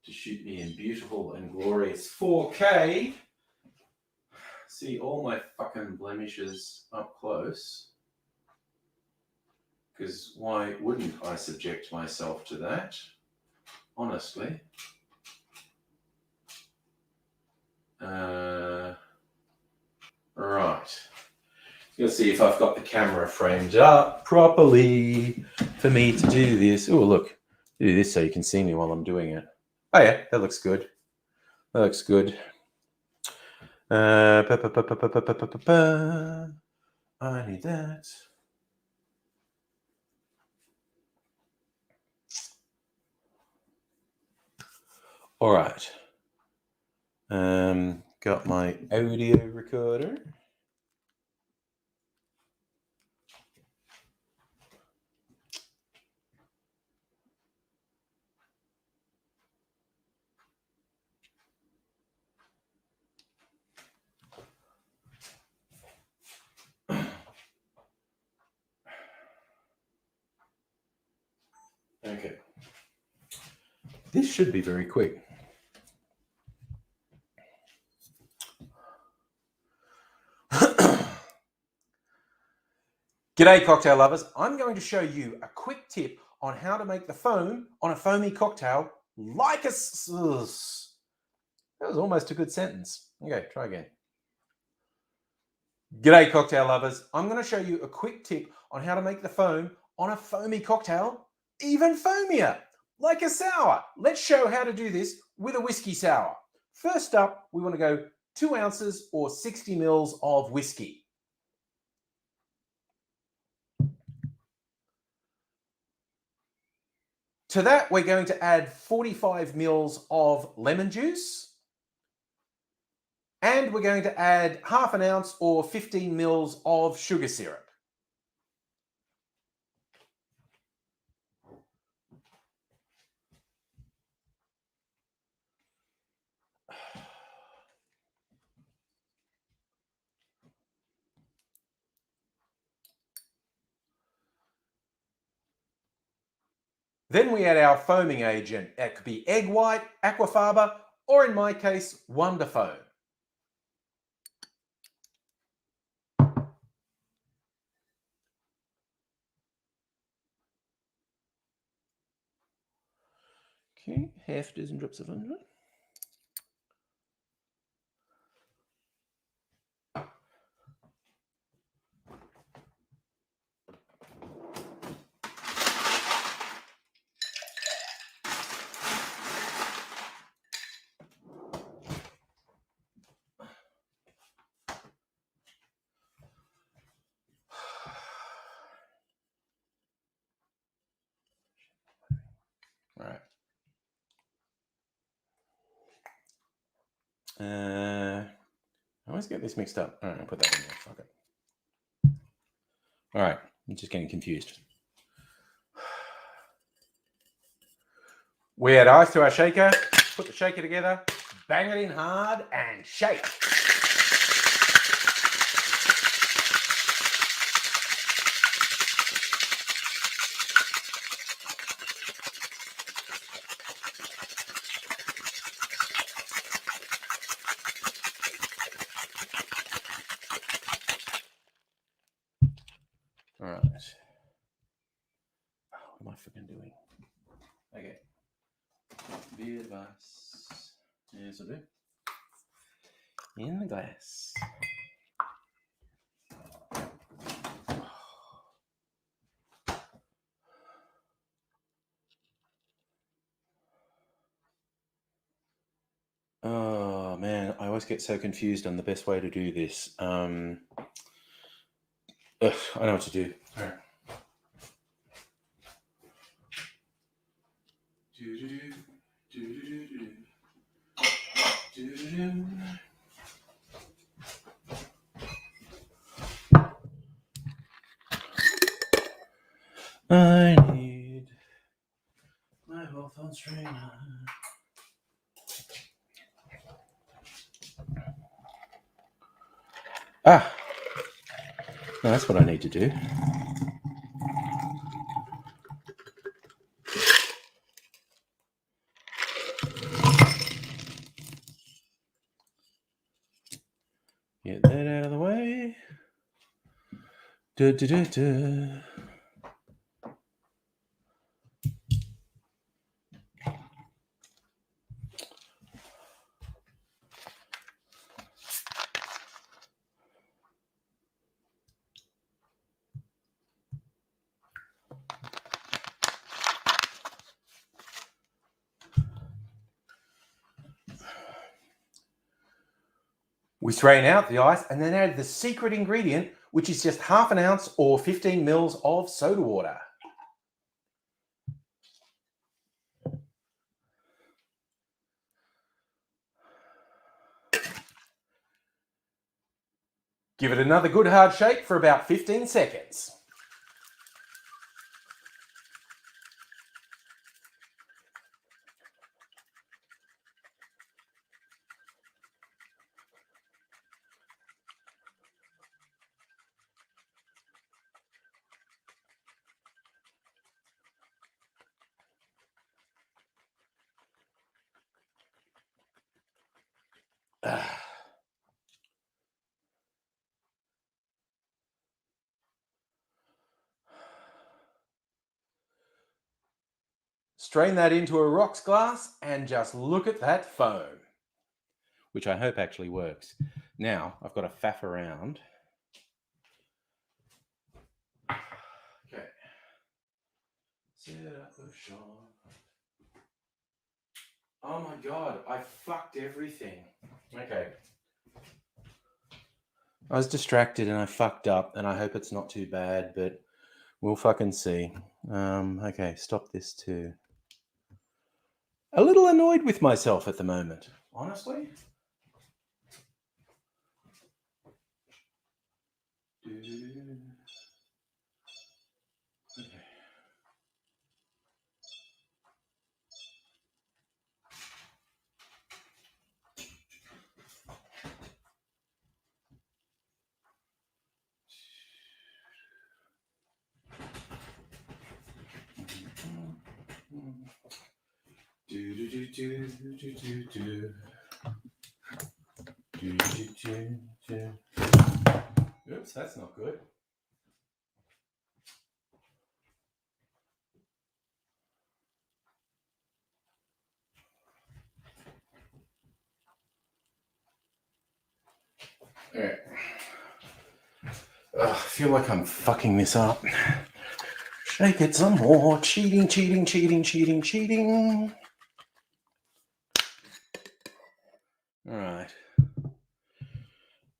to shoot me in beautiful and glorious 4K. see all my fucking blemishes up close. Because why wouldn't I subject myself to that? Honestly. Right. Let's see if I've got the camera framed up properly for me to do this. Oh, look. Do this so you can see me while I'm doing it. Oh, yeah. That looks good. That looks good. I need that. All right. Got my audio recorder. Okay. This should be very quick. G'day, cocktail lovers. I'm going to show you a quick tip on how to make the foam on a foamy cocktail like a... That was almost a good sentence. Okay, try again. G'day, cocktail lovers. I'm going to show you a quick tip on how to make the foam on a foamy cocktail even foamier, like a sour. Let's show how to do this with a whiskey sour. First up, we want to go 2 ounces or 60 mils of whiskey. To that, we're going to add 45 mils of lemon juice. And we're going to add half an ounce or 15 mils of sugar syrup. Then we add our foaming agent. That could be egg white, aquafaba, or in my case, Wonder Foam. Okay, half a dozen drops of Wonder. All right. I always get this mixed up. All right, I'll put that in there. Fuck it. All right, I'm just getting confused. We add ice to our shaker, put the shaker together, bang it in hard, and shake. All right. What am I freaking doing? Okay. Beer glass. Yes, I do. In the glass. Oh man, I always get so confused on the best way to do this. I know what to do. All right. I need my Hawthorne strainer. Ah, no, that's what I need to do. Get that out of the way. Du, du, du, du. We strain out the ice and then add the secret ingredient, which is just half an ounce or 15 mils of soda water. Give it another good hard shake for about 15 seconds. Strain that into a rocks glass and just look at that foam, which I hope actually works. Now I've got to faff around. Okay. Set up the shot. Oh my God, I fucked everything. Okay. I was distracted and I fucked up, and I hope it's not too bad, but we'll fucking see. Okay, stop this too. A little annoyed with myself at the moment, honestly. Oops, that's not good. All right. I feel like I'm fucking this up. Shake it some more. Cheating, cheating, cheating, cheating, cheating. All right.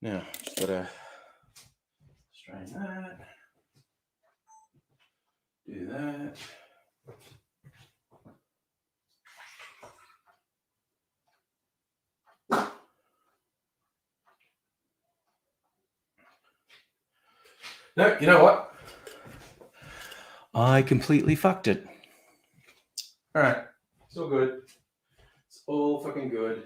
Now, just gotta strain that. Do that. No, you know what? I completely fucked it. All right. It's all good. It's all fucking good.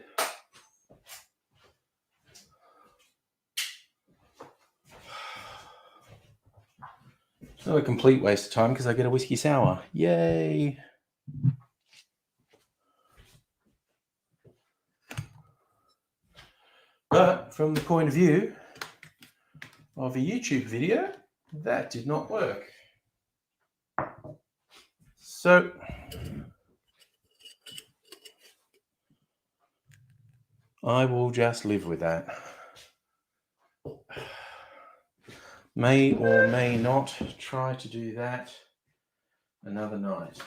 It's not a complete waste of time because I get a whiskey sour. Yay. But from the point of view of a YouTube video, that did not work. So I will just live with that. May or may not try to do that another night.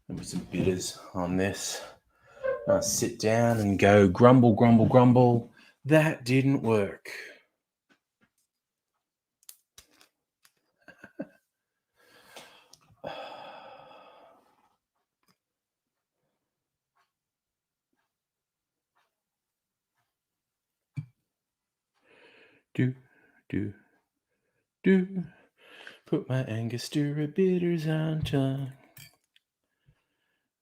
There'll be some bitters on this. I'll sit down and go grumble, grumble, grumble. That didn't work. Do, do, do. Put my Angostura bitters on top.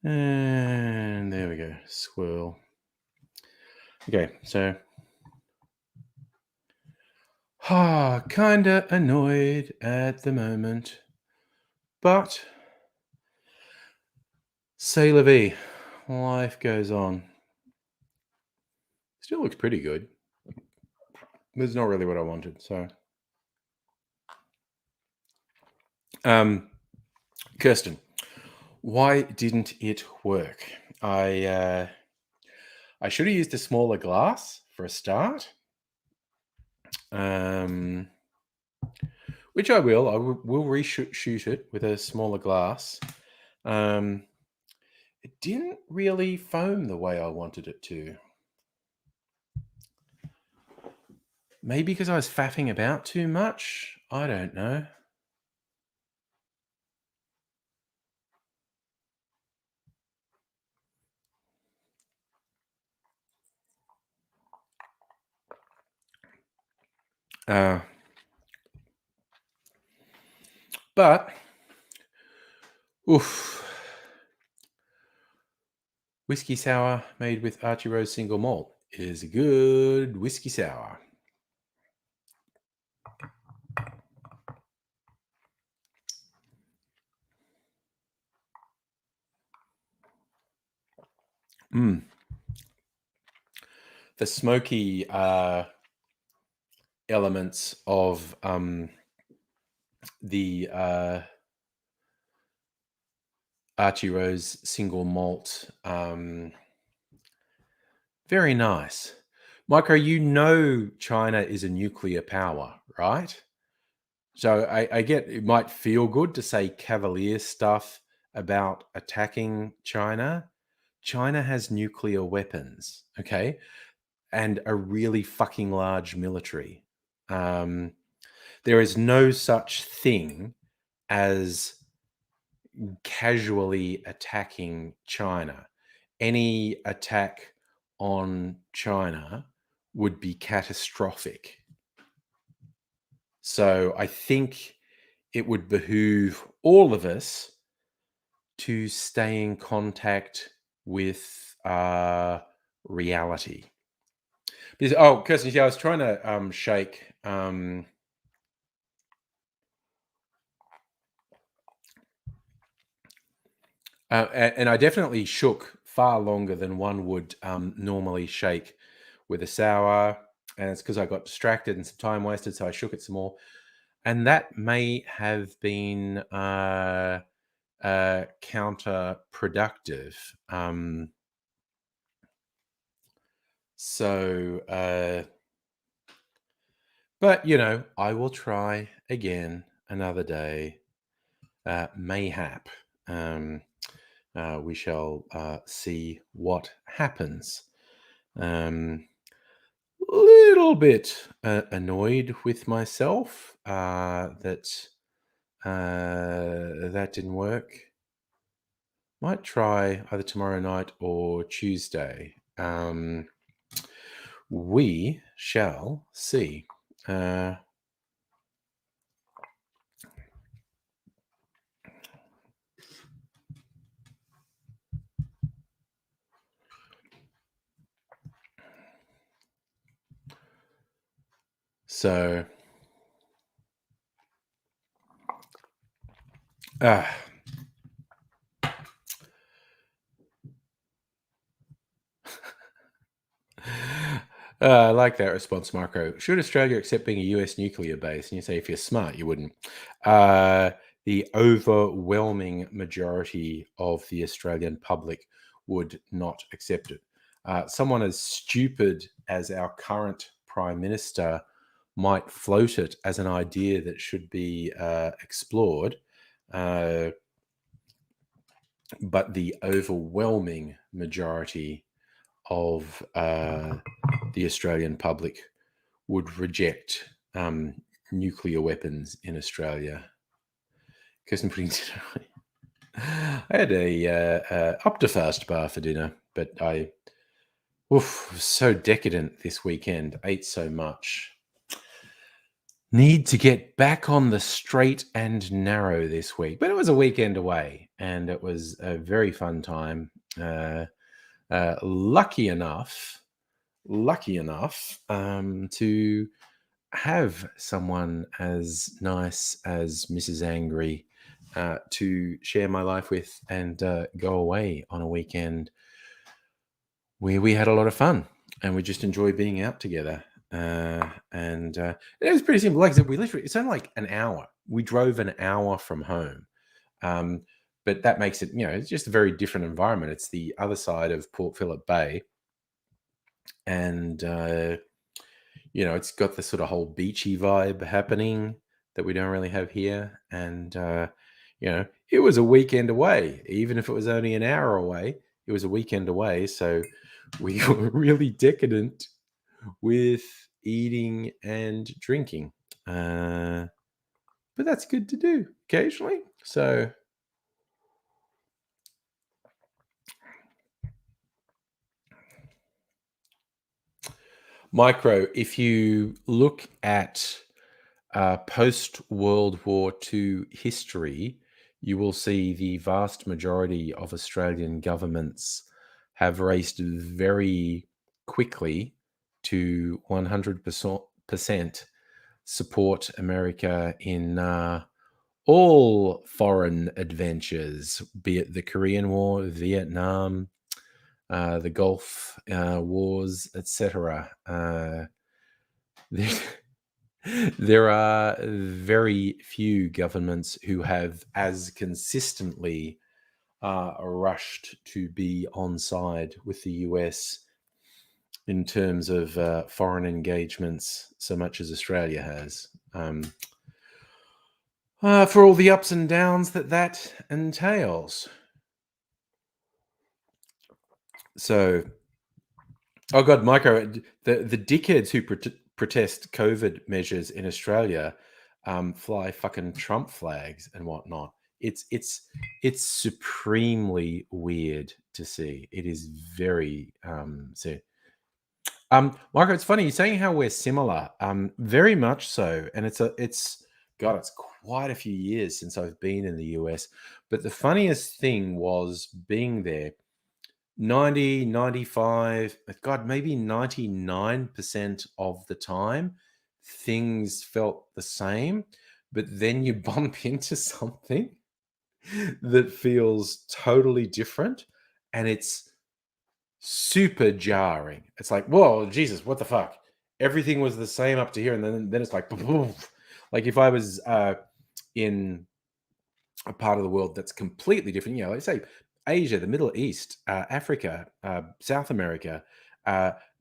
And there we go. Swirl. Okay, so kinda annoyed at the moment, but c'est la vie. Life goes on. Still looks pretty good. it's not really what I wanted. So, Kirsten, why didn't it work? I should have used a smaller glass for a start, which I will. Will reshoot it with a smaller glass. It didn't really foam the way I wanted it to. Maybe because I was faffing about too much. I don't know. But, oof. Whiskey sour made with Archie Rose single malt is a good whiskey sour. The smoky elements of the Archie Rose single malt, very nice. Micro, China is a nuclear power, right? So I get it might feel good to say cavalier stuff about attacking China. China has nuclear weapons, okay, and a really fucking large military. There is no such thing as casually attacking China. Any attack on China would be catastrophic. So I think it would behoove all of us to stay in contact with reality. Because, Kirsten, I was trying to shake. And I definitely shook far longer than one would normally shake with a sour. And it's because I got distracted and some time wasted. So I shook it some more. And that may have been counterproductive. But, I will try again another day. Mayhap. We shall see what happens. Little bit annoyed with myself that that didn't work. Might try either tomorrow night or Tuesday. We shall see. So, I like that response, Marco. Should Australia accept being a US nuclear base? And you say, if you're smart, you wouldn't. The overwhelming majority of the Australian public would not accept it. Someone as stupid as our current Prime Minister might float it as an idea that should be explored. But the overwhelming majority of the Australian public would reject nuclear weapons in Australia. Kirsten putting I had a Optifast bar for dinner, but I was so decadent this weekend. Ate so much. Need to get back on the straight and narrow this week, but it was a weekend away, and it was a very fun time. Lucky enough to have someone as nice as Mrs. Angry to share my life with and go away on a weekend where we had a lot of fun and we just enjoy being out together. And it was pretty simple. Like I said, it's only like an hour. We drove an hour from home. But that makes it, it's just a very different environment. It's the other side of Port Phillip Bay. And, it's got the sort of whole beachy vibe happening that we don't really have here. And, it was a weekend away. Even if it was only an hour away, it was a weekend away. So we were really decadent with eating and drinking. But that's good to do occasionally. So Micro, if you look at post World War II history, you will see the vast majority of Australian governments have raced very quickly to 100% support America in all foreign adventures, be it the Korean War, Vietnam, the Gulf Wars, etc. There are very few governments who have as consistently rushed to be on side with the US in terms of foreign engagements, so much as Australia has. For all the ups and downs that entails. So, oh God, Micro, the dickheads who protest COVID measures in Australia fly fucking Trump flags and whatnot. It's supremely weird to see. It is very so. Marco, it's funny you're saying how we're similar. Very much so, and it's God, it's quite a few years since I've been in the US. But the funniest thing was being there. 90, 95, God, maybe 99% of the time, things felt the same. But then you bump into something that feels totally different, and it's super jarring. It's like, whoa, Jesus, what the fuck? Everything was the same up to here, and then it's like, poof. Like if I was in a part of the world that's completely different, let's say Asia, the Middle East, Africa, South America,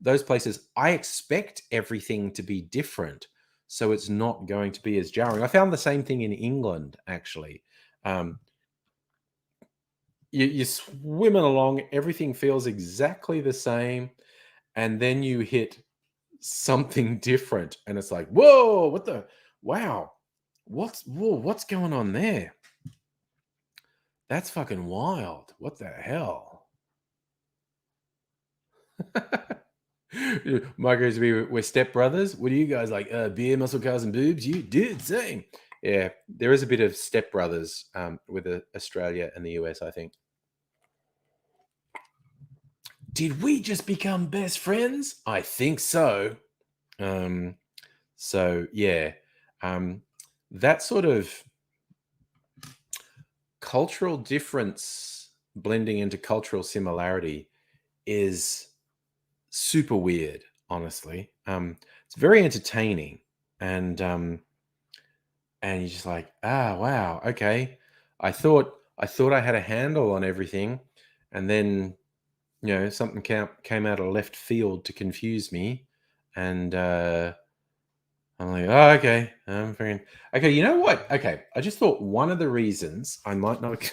those places, I expect everything to be different, so it's not going to be as jarring. I found the same thing in England, actually. You're swimming along, everything feels exactly the same, and then you hit something different, and it's like, whoa, wow, what's going on there? That's fucking wild. What the hell? Marcos, we're stepbrothers. What are you guys like? Beer, muscle cars, and boobs? You did same. Yeah, there is a bit of stepbrothers with Australia and the US, I think. Did we just become best friends? I think so. So yeah, that sort of cultural difference blending into cultural similarity is super weird, honestly. It's very entertaining, and you're just like, wow, okay. I thought I had a handle on everything, and then something came out of left field to confuse me, and I'm like, oh, okay, I'm freaking okay. You know what? Okay, I just thought one of the reasons I might not.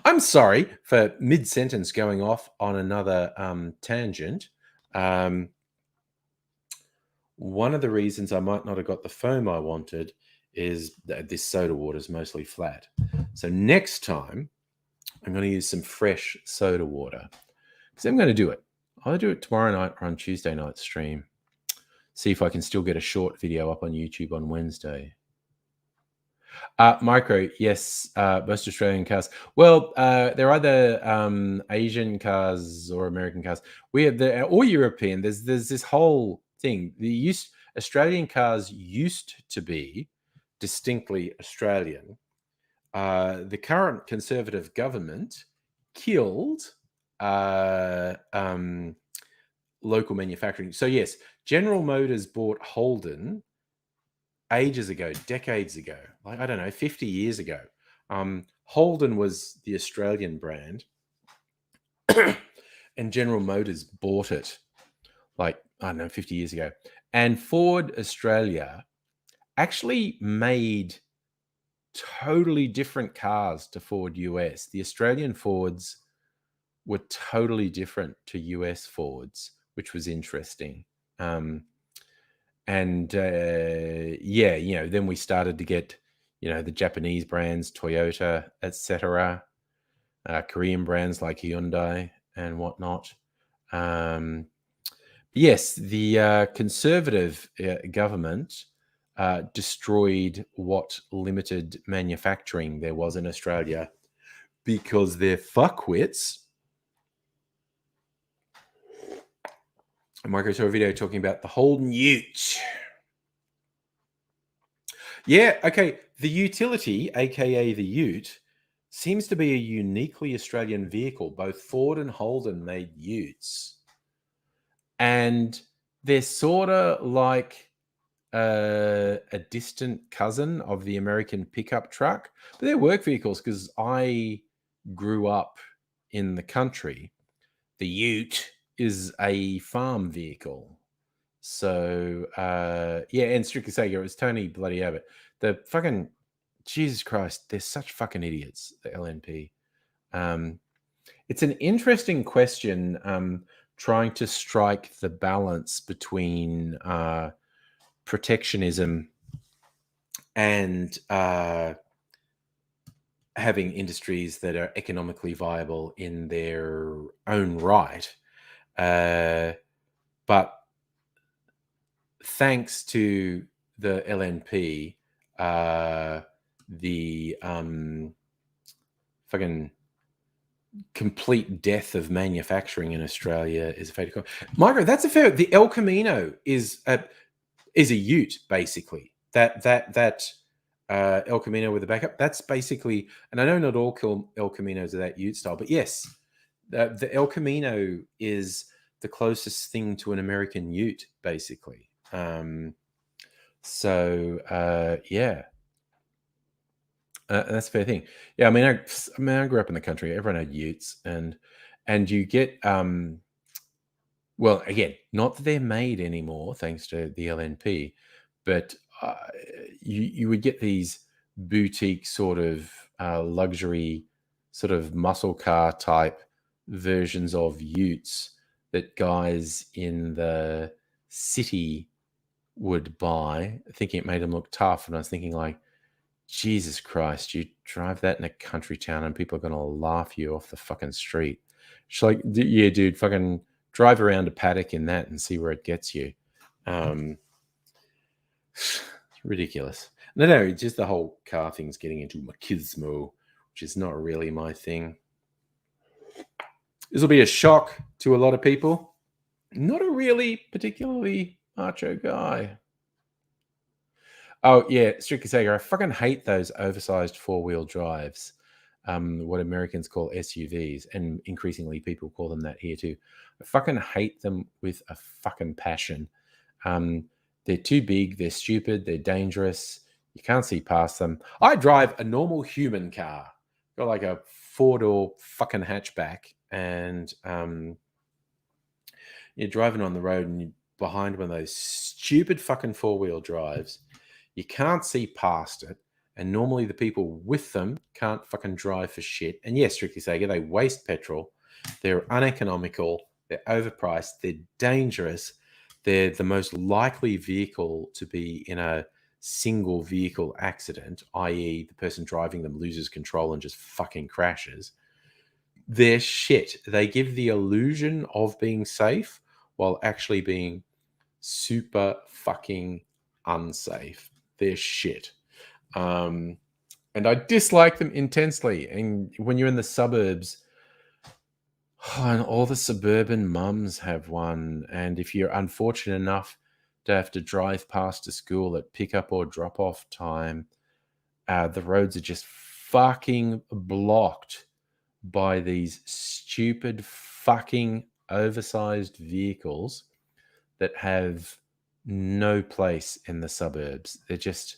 I'm sorry for mid sentence going off on another tangent. Um, One of the reasons I might not have got the foam I wanted is that this soda water is mostly flat. So next time, I'm going to use some fresh soda water because I'm going to do it. I'll do it tomorrow night or on Tuesday night stream. See if I can still get a short video up on YouTube on Wednesday. Micro, yes, most Australian cars. Well, they're either Asian cars or American cars. We have or European. There's this whole thing. Australian cars used to be distinctly Australian. The current Conservative government killed local manufacturing. So yes, General Motors bought Holden ages ago, decades ago, like I don't know, 50 years ago. Holden was the Australian brand, and General Motors bought it like, I don't know, 50 years ago. And Ford Australia actually made totally different cars to Ford US. The Australian Fords were totally different to US Fords, which was interesting. And yeah, then we started to get, the Japanese brands, Toyota, etc., Korean brands like Hyundai and whatnot. Yes, the Conservative government destroyed what limited manufacturing there was in Australia because they're fuckwits. Marco saw a video talking about the Holden Ute. Yeah, okay. The utility, aka the Ute, seems to be a uniquely Australian vehicle. Both Ford and Holden made Utes. And they're sort of like a distant cousin of the American pickup truck, but they're work vehicles because I grew up in the country. The Ute is a farm vehicle. So, yeah, and strictly saying, it was Tony bloody Abbott. The fucking, Jesus Christ, they're such fucking idiots, the LNP. It's an interesting question, trying to strike the balance between protectionism and having industries that are economically viable in their own right. But thanks to the LNP, the fucking complete death of manufacturing in Australia is a fait accompli. Margaret, that's a fair. The El Camino is a Ute, basically. That El Camino with the backup. That's basically, and I know not all El Caminos are that Ute style, but yes, the El Camino is the closest thing to an American Ute, basically. Yeah. That's a fair thing. Yeah, I mean, I grew up in the country. Everyone had Utes, and you get well, again, not that they're made anymore, thanks to the LNP, but you would get these boutique sort of luxury, sort of muscle car type versions of Utes that guys in the city would buy, thinking it made them look tough. And I was thinking, like, Jesus Christ, you drive that in a country town and people are going to laugh you off the fucking street. She's like, yeah, dude, fucking drive around a paddock in that and see where it gets you. It's ridiculous. No, just the whole car thing's getting into machismo, which is not really my thing. This will be a shock to a lot of people. Not a really particularly macho guy. Oh, yeah, strictly Sega. I fucking hate those oversized four-wheel drives, what Americans call SUVs, and increasingly people call them that here too. I fucking hate them with a fucking passion. They're too big, they're stupid, they're dangerous. You can't see past them. I drive a normal human car. Got like a four-door fucking hatchback, and you're driving on the road and you're behind one of those stupid fucking four-wheel drives. You can't see past it, and normally the people with them can't fucking drive for shit. And yes, strictly Sega, they waste petrol. They're uneconomical. They're overpriced. They're dangerous. They're the most likely vehicle to be in a single vehicle accident, i.e. the person driving them loses control and just fucking crashes. They're shit. They give the illusion of being safe while actually being super fucking unsafe. They're shit. And I dislike them intensely. And when you're in the suburbs, and all the suburban mums have one. And if you're unfortunate enough to have to drive past a school at pickup or drop off time, the roads are just fucking blocked by these stupid fucking oversized vehicles that have no place in the suburbs. They're just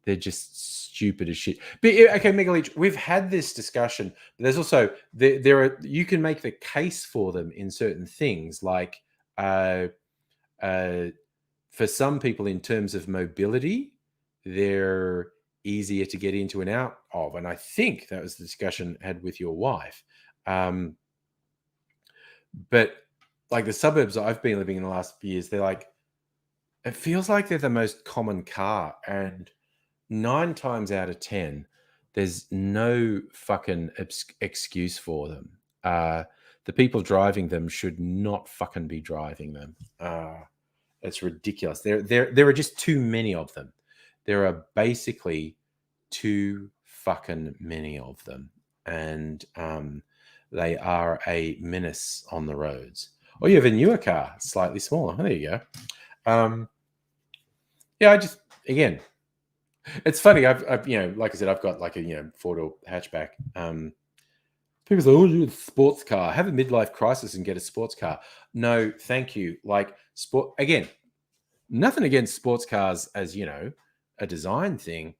stupid as shit. But okay, Mega Leech, we've had this discussion. But there's also there are, you can make the case for them in certain things, like for some people in terms of mobility, they're easier to get into and out of. And I think that was the discussion I had with your wife. But like the suburbs I've been living in the last few years, they're like, it feels like they're the most common car. And 9 times out of 10, there's no fucking excuse for them. The people driving them should not fucking be driving them. It's ridiculous. There are just too many of them. There are basically too fucking many of them. And they are a menace on the roads. Or you have a newer car, slightly smaller. There you go. Yeah, I just, again, it's funny. I've like I said, I've got like a 4-door hatchback. People say, "Oh, you a sports car. Have a midlife crisis and get a sports car." No, thank you. Like sport again. Nothing against sports cars as a design thing,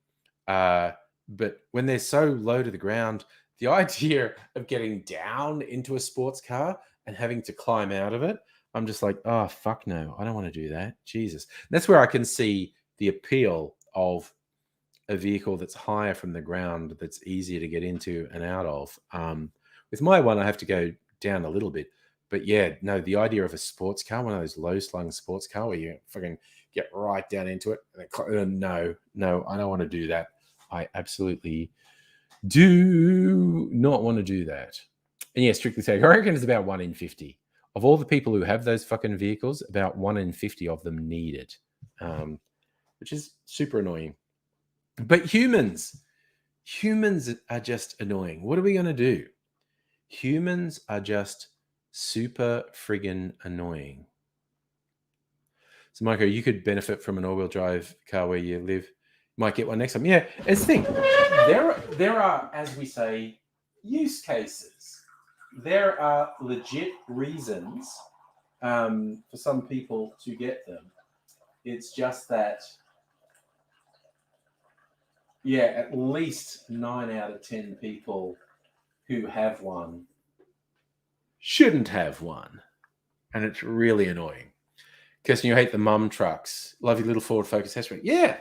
but when they're so low to the ground, the idea of getting down into a sports car and having to climb out of it, I'm just like, oh fuck no, I don't want to do that. Jesus, that's where I can see the appeal of a vehicle that's higher from the ground, that's easier to get into and out of. With my one, I have to go down a little bit, but yeah, no, the idea of a sports car, one of those low-slung sports car where you fucking get right down into it, and no, I don't want to do that. I absolutely do not want to do that. And yeah, strictly saying, I reckon it's about 1 in 50 of all the people who have those fucking vehicles. About 1 in 50 of them need it, which is super annoying. But humans are just annoying. What are we going to do? Humans are just super friggin' annoying. So, Michael, you could benefit from an all-wheel drive car where you live. You might get one next time. Yeah, it's the thing. There are, as we say, use cases. There are legit reasons for some people to get them. It's just that, yeah, at least 9 out of 10 people who have one shouldn't have one. And it's really annoying. Kirsten, you hate the mum trucks. Love your little Ford Focus hatchback. Yeah,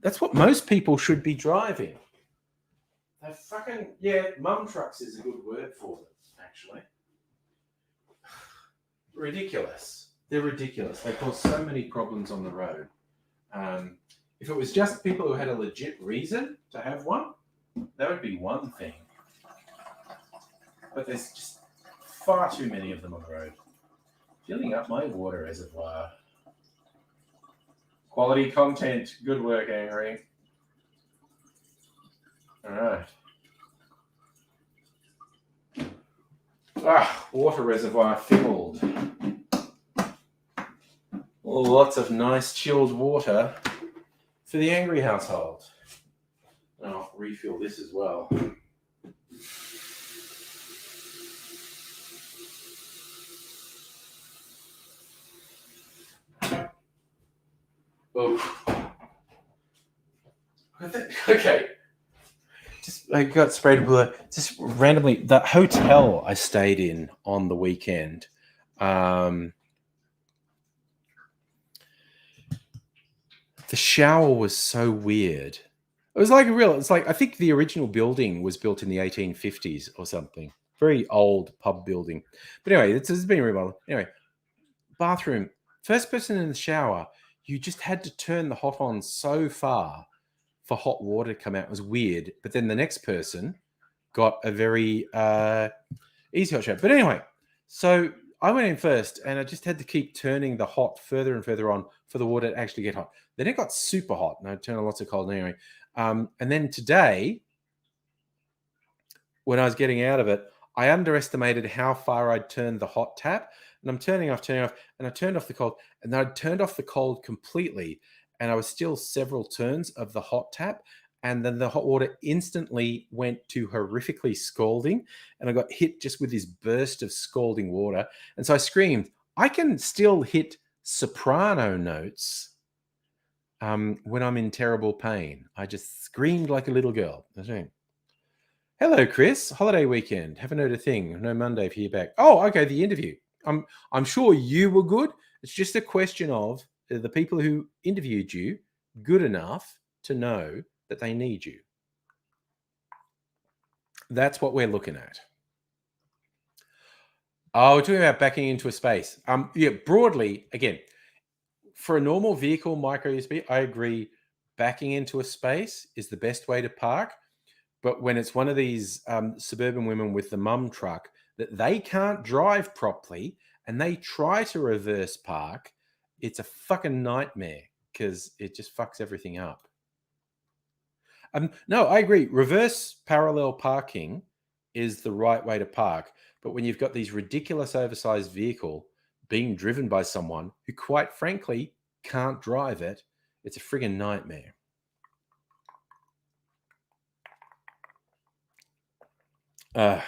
that's what most people should be driving. They fucking, yeah, mum trucks is a good word for them, actually. Ridiculous. They're ridiculous. They cause so many problems on the road. If it was just people who had a legit reason to have one, that would be one thing. But there's just far too many of them on the road. Filling up my water reservoir. Quality content. Good work, Angry. All right. Water reservoir filled. Lots of nice chilled water for the Angry household. I'll refill this as well. Oh. Okay. I got sprayed with just randomly. The hotel I stayed in on the weekend. The shower was so weird. It was like it's like, I think the original building was built in the 1850s or something. Very old pub building. But anyway, it's been remodeled. Anyway, bathroom. First person in the shower, you just had to turn the hot on so far for hot water to come out. It was weird. But then the next person got a very easy hot shower. But anyway, so I went in first and I just had to keep turning the hot further and further on for the water to actually get hot. Then it got super hot and I turned on lots of cold anyway. And then today, when I was getting out of it, I underestimated how far I'd turned the hot tap. And I'm turning off, and I turned off the cold. And then I turned off the cold completely. And I was still several turns of the hot tap. and then the hot water instantly went to horrifically scalding, and I got hit just with this burst of scalding water. And so I screamed. I can still hit soprano notes when I'm in terrible pain. I just screamed like a little girl. Hello, Chris. Holiday weekend. Haven't heard a thing. No Monday for you back. Oh, okay. The interview. I'm sure you were good. It's just a question of the people who interviewed you good enough to know that they need you. That's what we're looking at. Oh, we're talking about backing into a space. Yeah, broadly, again, for a normal vehicle micro USB, I agree. Backing into a space is the best way to park. But when it's one of these suburban women with the mum truck that they can't drive properly and they try to reverse park, it's a fucking nightmare because it just fucks everything up. No, I agree. Reverse parallel parking is the right way to park. But when you've got these ridiculous oversized vehicle being driven by someone who, quite frankly, can't drive it, it's a friggin' nightmare. But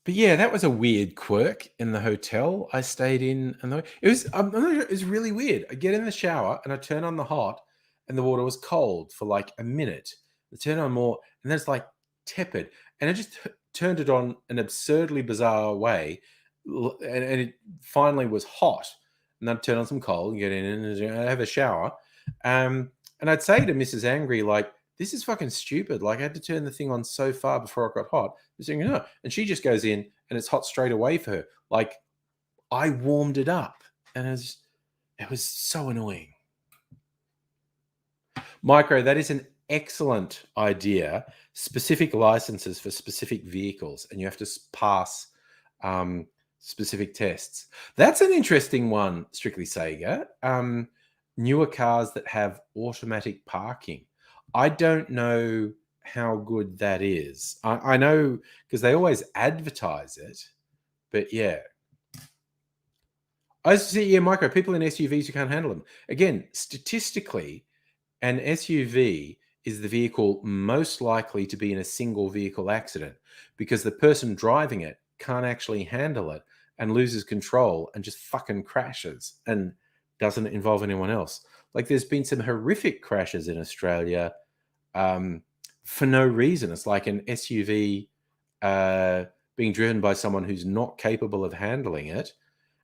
yeah, that was a weird quirk in the hotel I stayed in, and it was really weird. I get in the shower and I turn on the hot, and the water was cold for like a minute. I turn on more, and then it's like tepid, and I just turned it on an absurdly bizarre way, and it finally was hot. And I'd turn on some cold and get in and I'd have a shower, and I'd say to Mrs. Angry, like, this is fucking stupid. Like, I had to turn the thing on so far before it got hot. Saying, no. And she just goes in and it's hot straight away for her. Like, I warmed it up, and it was so annoying. Micro, that is an excellent idea. Specific licenses for specific vehicles, and you have to pass specific tests. That's an interesting one, Strictly Sega. Newer cars that have automatic parking. I don't know how good that is. I know because they always advertise it, but yeah. I see, yeah, Micro, people in SUVs who can't handle them. Again, statistically, an SUV is the vehicle most likely to be in a single vehicle accident because the person driving it can't actually handle it and loses control and just fucking crashes and doesn't involve anyone else. Like, there's been some horrific crashes in Australia for no reason. It's like an SUV being driven by someone who's not capable of handling it,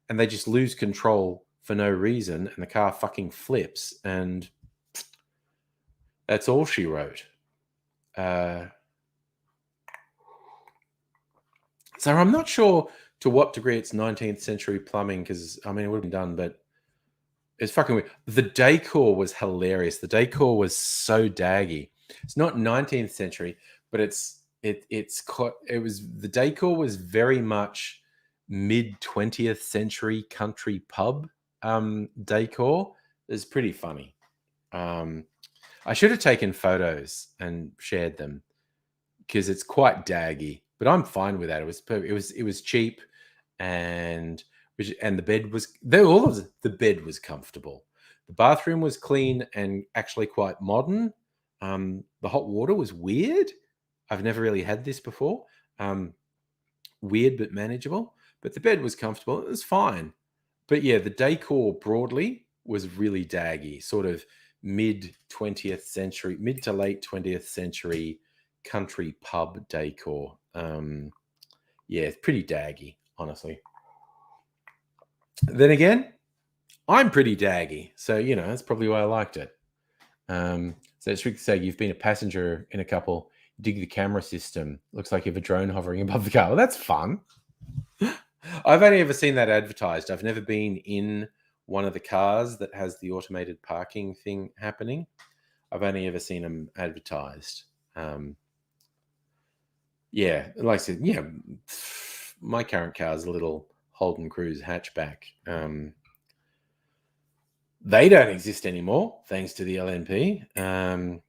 and they just lose control for no reason, and the car fucking flips, and that's all she wrote. So I'm not sure to what degree it's 19th century plumbing, because, I mean, it would have been done, but it's fucking weird. The decor was hilarious. The decor was so daggy. It's not 19th century, but the decor was very much mid 20th century country pub decor. It's pretty funny. I should have taken photos and shared them because it's quite daggy, but I'm fine with that. It was cheap, and the bed was the bed was comfortable. The bathroom was clean and actually quite modern. The hot water was weird. I've never really had this before. Weird but manageable. But the bed was comfortable. It was fine. But yeah, the decor broadly was really daggy, sort of mid 20th century, mid to late 20th century country pub decor. Yeah, it's pretty daggy, honestly. Then again, I'm pretty daggy, so that's probably why I liked it. So it's to say you've been a passenger in a couple. Dig the camera system. Looks like you have a drone hovering above the car. Well, that's fun. I've only ever seen that advertised. I've never been in one of the cars that has the automated parking thing happening. I've only ever seen them advertised. Yeah, like I said, my current car is a little Holden Cruise hatchback. They don't exist anymore, thanks to the LNP.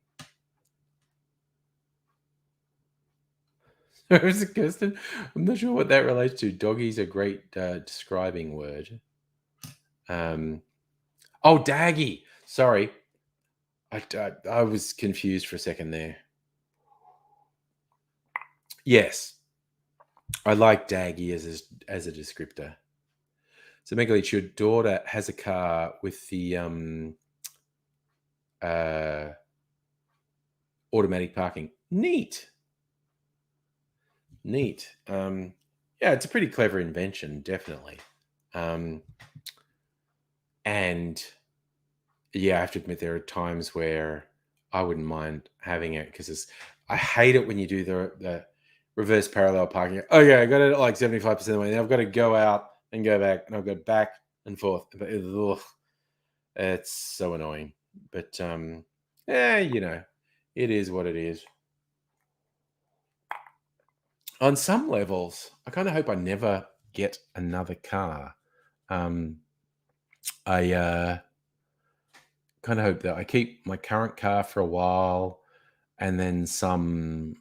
Is it Kirsten? I'm not sure what that relates to. Doggy's a great describing word. Oh, daggy. Sorry. I was confused for a second there. Yes, I like daggy as a descriptor. So, Megalich, your daughter has a car with the automatic parking. Neat. Yeah, it's a pretty clever invention, definitely. And yeah, I have to admit there are times where I wouldn't mind having it because I hate it when you do the reverse parallel parking. Okay, I got it at like 75% of the way. Then I've got to go out and go back, and I've got back and forth. But it's so annoying. But yeah, it is what it is. On some levels, I kind of hope I never get another car. I kind of hope that I keep my current car for a while, and then some,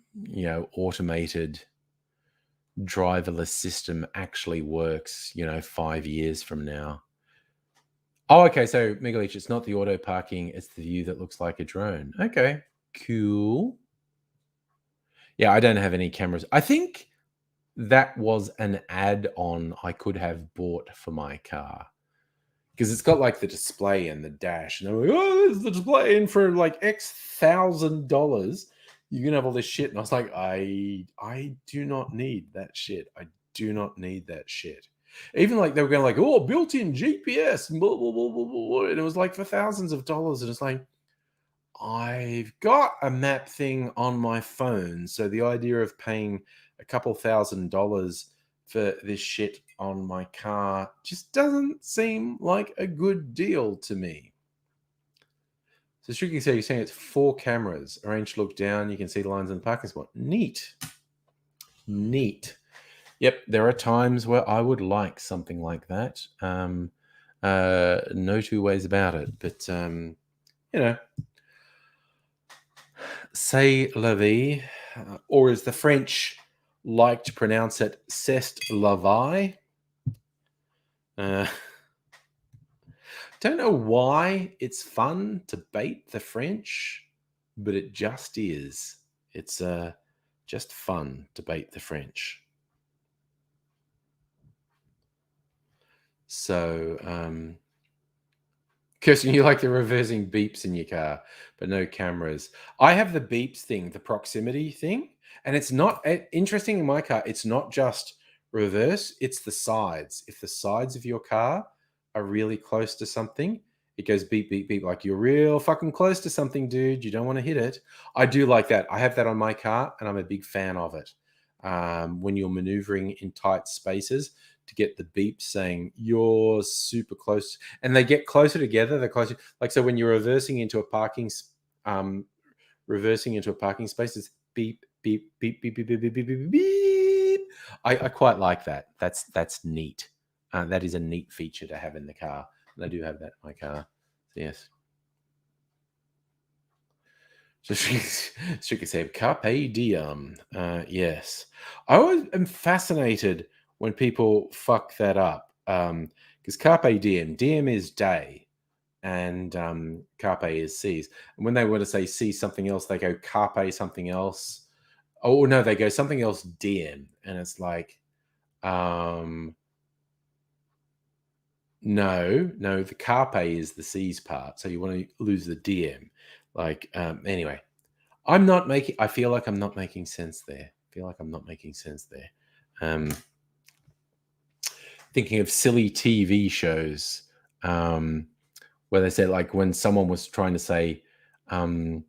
automated driverless system actually works, 5 years from now. Oh, okay. So, Megalich, it's not the auto parking, it's the view that looks like a drone. Okay, cool. Yeah, I don't have any cameras. I think that was an add-on I could have bought for my car. Because it's got like the display and the dash, and they're like, "Oh, there's the display, and for like X $1,000, you can have all this shit." And I was like, I do not need that shit. I do not need that shit. Even like they were going like, "Oh, built-in GPS," and blah, blah, blah, blah, blah, and it was like for thousands of dollars, and it's like, I've got a map thing on my phone, so the idea of paying a couple $1,000 for this shit on my car just doesn't seem like a good deal to me. So Shrieking said, you're saying it's 4 cameras arranged to look down. You can see the lines in the parking spot. Neat. Yep, there are times where I would like something like that. No two ways about it. But, c'est la vie, or as the French like to pronounce it, c'est la vie. Don't know why it's fun to bait the French, but it just is. It's just fun to bait the French. So, Kirsten, you like the reversing beeps in your car, but no cameras. I have the beeps thing, the proximity thing, and it's not interesting in my car. It's not just reverse, it's the sides. If the sides of your car are really close to something, it goes beep, beep, beep, like you're real fucking close to something, dude. You don't want to hit it. I do like that. I have that on my car, and I'm a big fan of it. When you're maneuvering in tight spaces, to get the beep saying you're super close, and they get closer together. They're closer. Like, so when you're reversing into a parking space, it's beep, beep, beep, beep, beep, beep, beep, beep, beep, beep. I quite like that. That's neat. That is a neat feature to have in the car, and I do have that in my car. So yes. So she could say carpe diem. Yes, I always am fascinated when people fuck that up, because carpe diem is day, and carpe is seas. And when they want to say see something else, they go carpe something else. Oh no, they go something else diem, and it's like, no, the carpe is the seas part, so you want to lose the diem. Like, anyway. I feel like I'm not making sense there. Thinking of silly TV shows, where they said, like, when someone was trying to say, carpe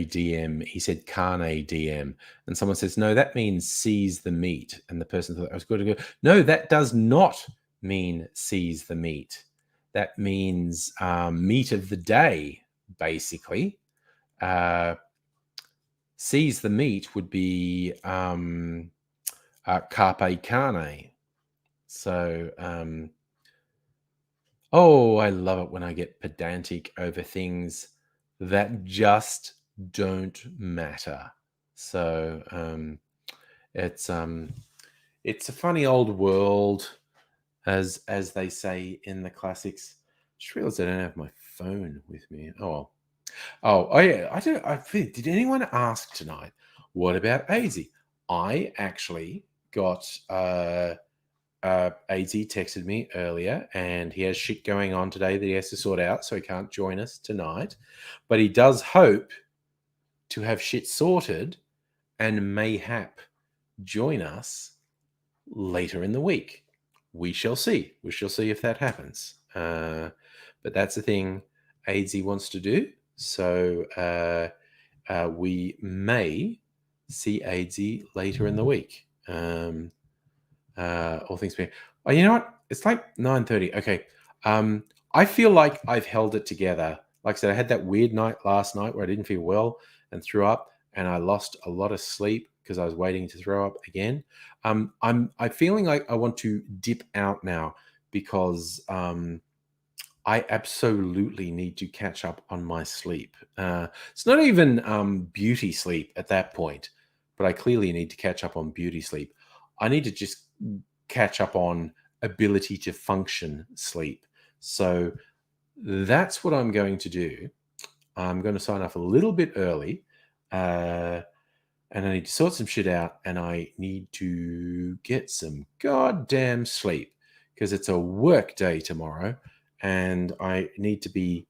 diem, he said carne diem, and someone says, no, that means seize the meat, and the person thought that was good to go, no, that does not mean seize the meat. That means meat of the day, basically. Seize the meat would be carpe carne. So, I love it when I get pedantic over things that just don't matter. So, it's a funny old world, as they say in the classics. Just realized I don't have my phone with me. Oh well. Oh yeah. I don't. Did anyone ask tonight? What about AZ? I actually got AZ texted me earlier, and he has shit going on today that he has to sort out, so he can't join us tonight. But he does hope to have shit sorted and mayhap join us later in the week. We shall see. We shall see if that happens. But that's the thing AZ wants to do. So we may see AZ later in the week. All things being, oh, you know what? It's like 9:30. Okay. I feel like I've held it together. Like I said, I had that weird night last night where I didn't feel well and threw up, and I lost a lot of sleep because I was waiting to throw up again. I'm feeling like I want to dip out now because I absolutely need to catch up on my sleep. It's not even beauty sleep at that point, but I clearly need to catch up on beauty sleep. I need to just catch up on ability to function sleep. So that's what I'm going to do. I'm going to sign off a little bit early, and I need to sort some shit out, and I need to get some goddamn sleep because it's a work day tomorrow, and I need to be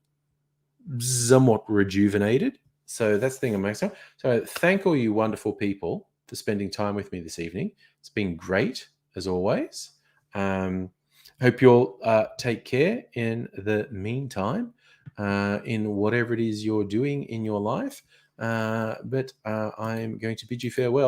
somewhat rejuvenated. So that's the thing I'm making. So thank all you wonderful people for spending time with me this evening. It's been great as always. Hope you'll take care in the meantime, in whatever it is you're doing in your life. But I'm going to bid you farewell.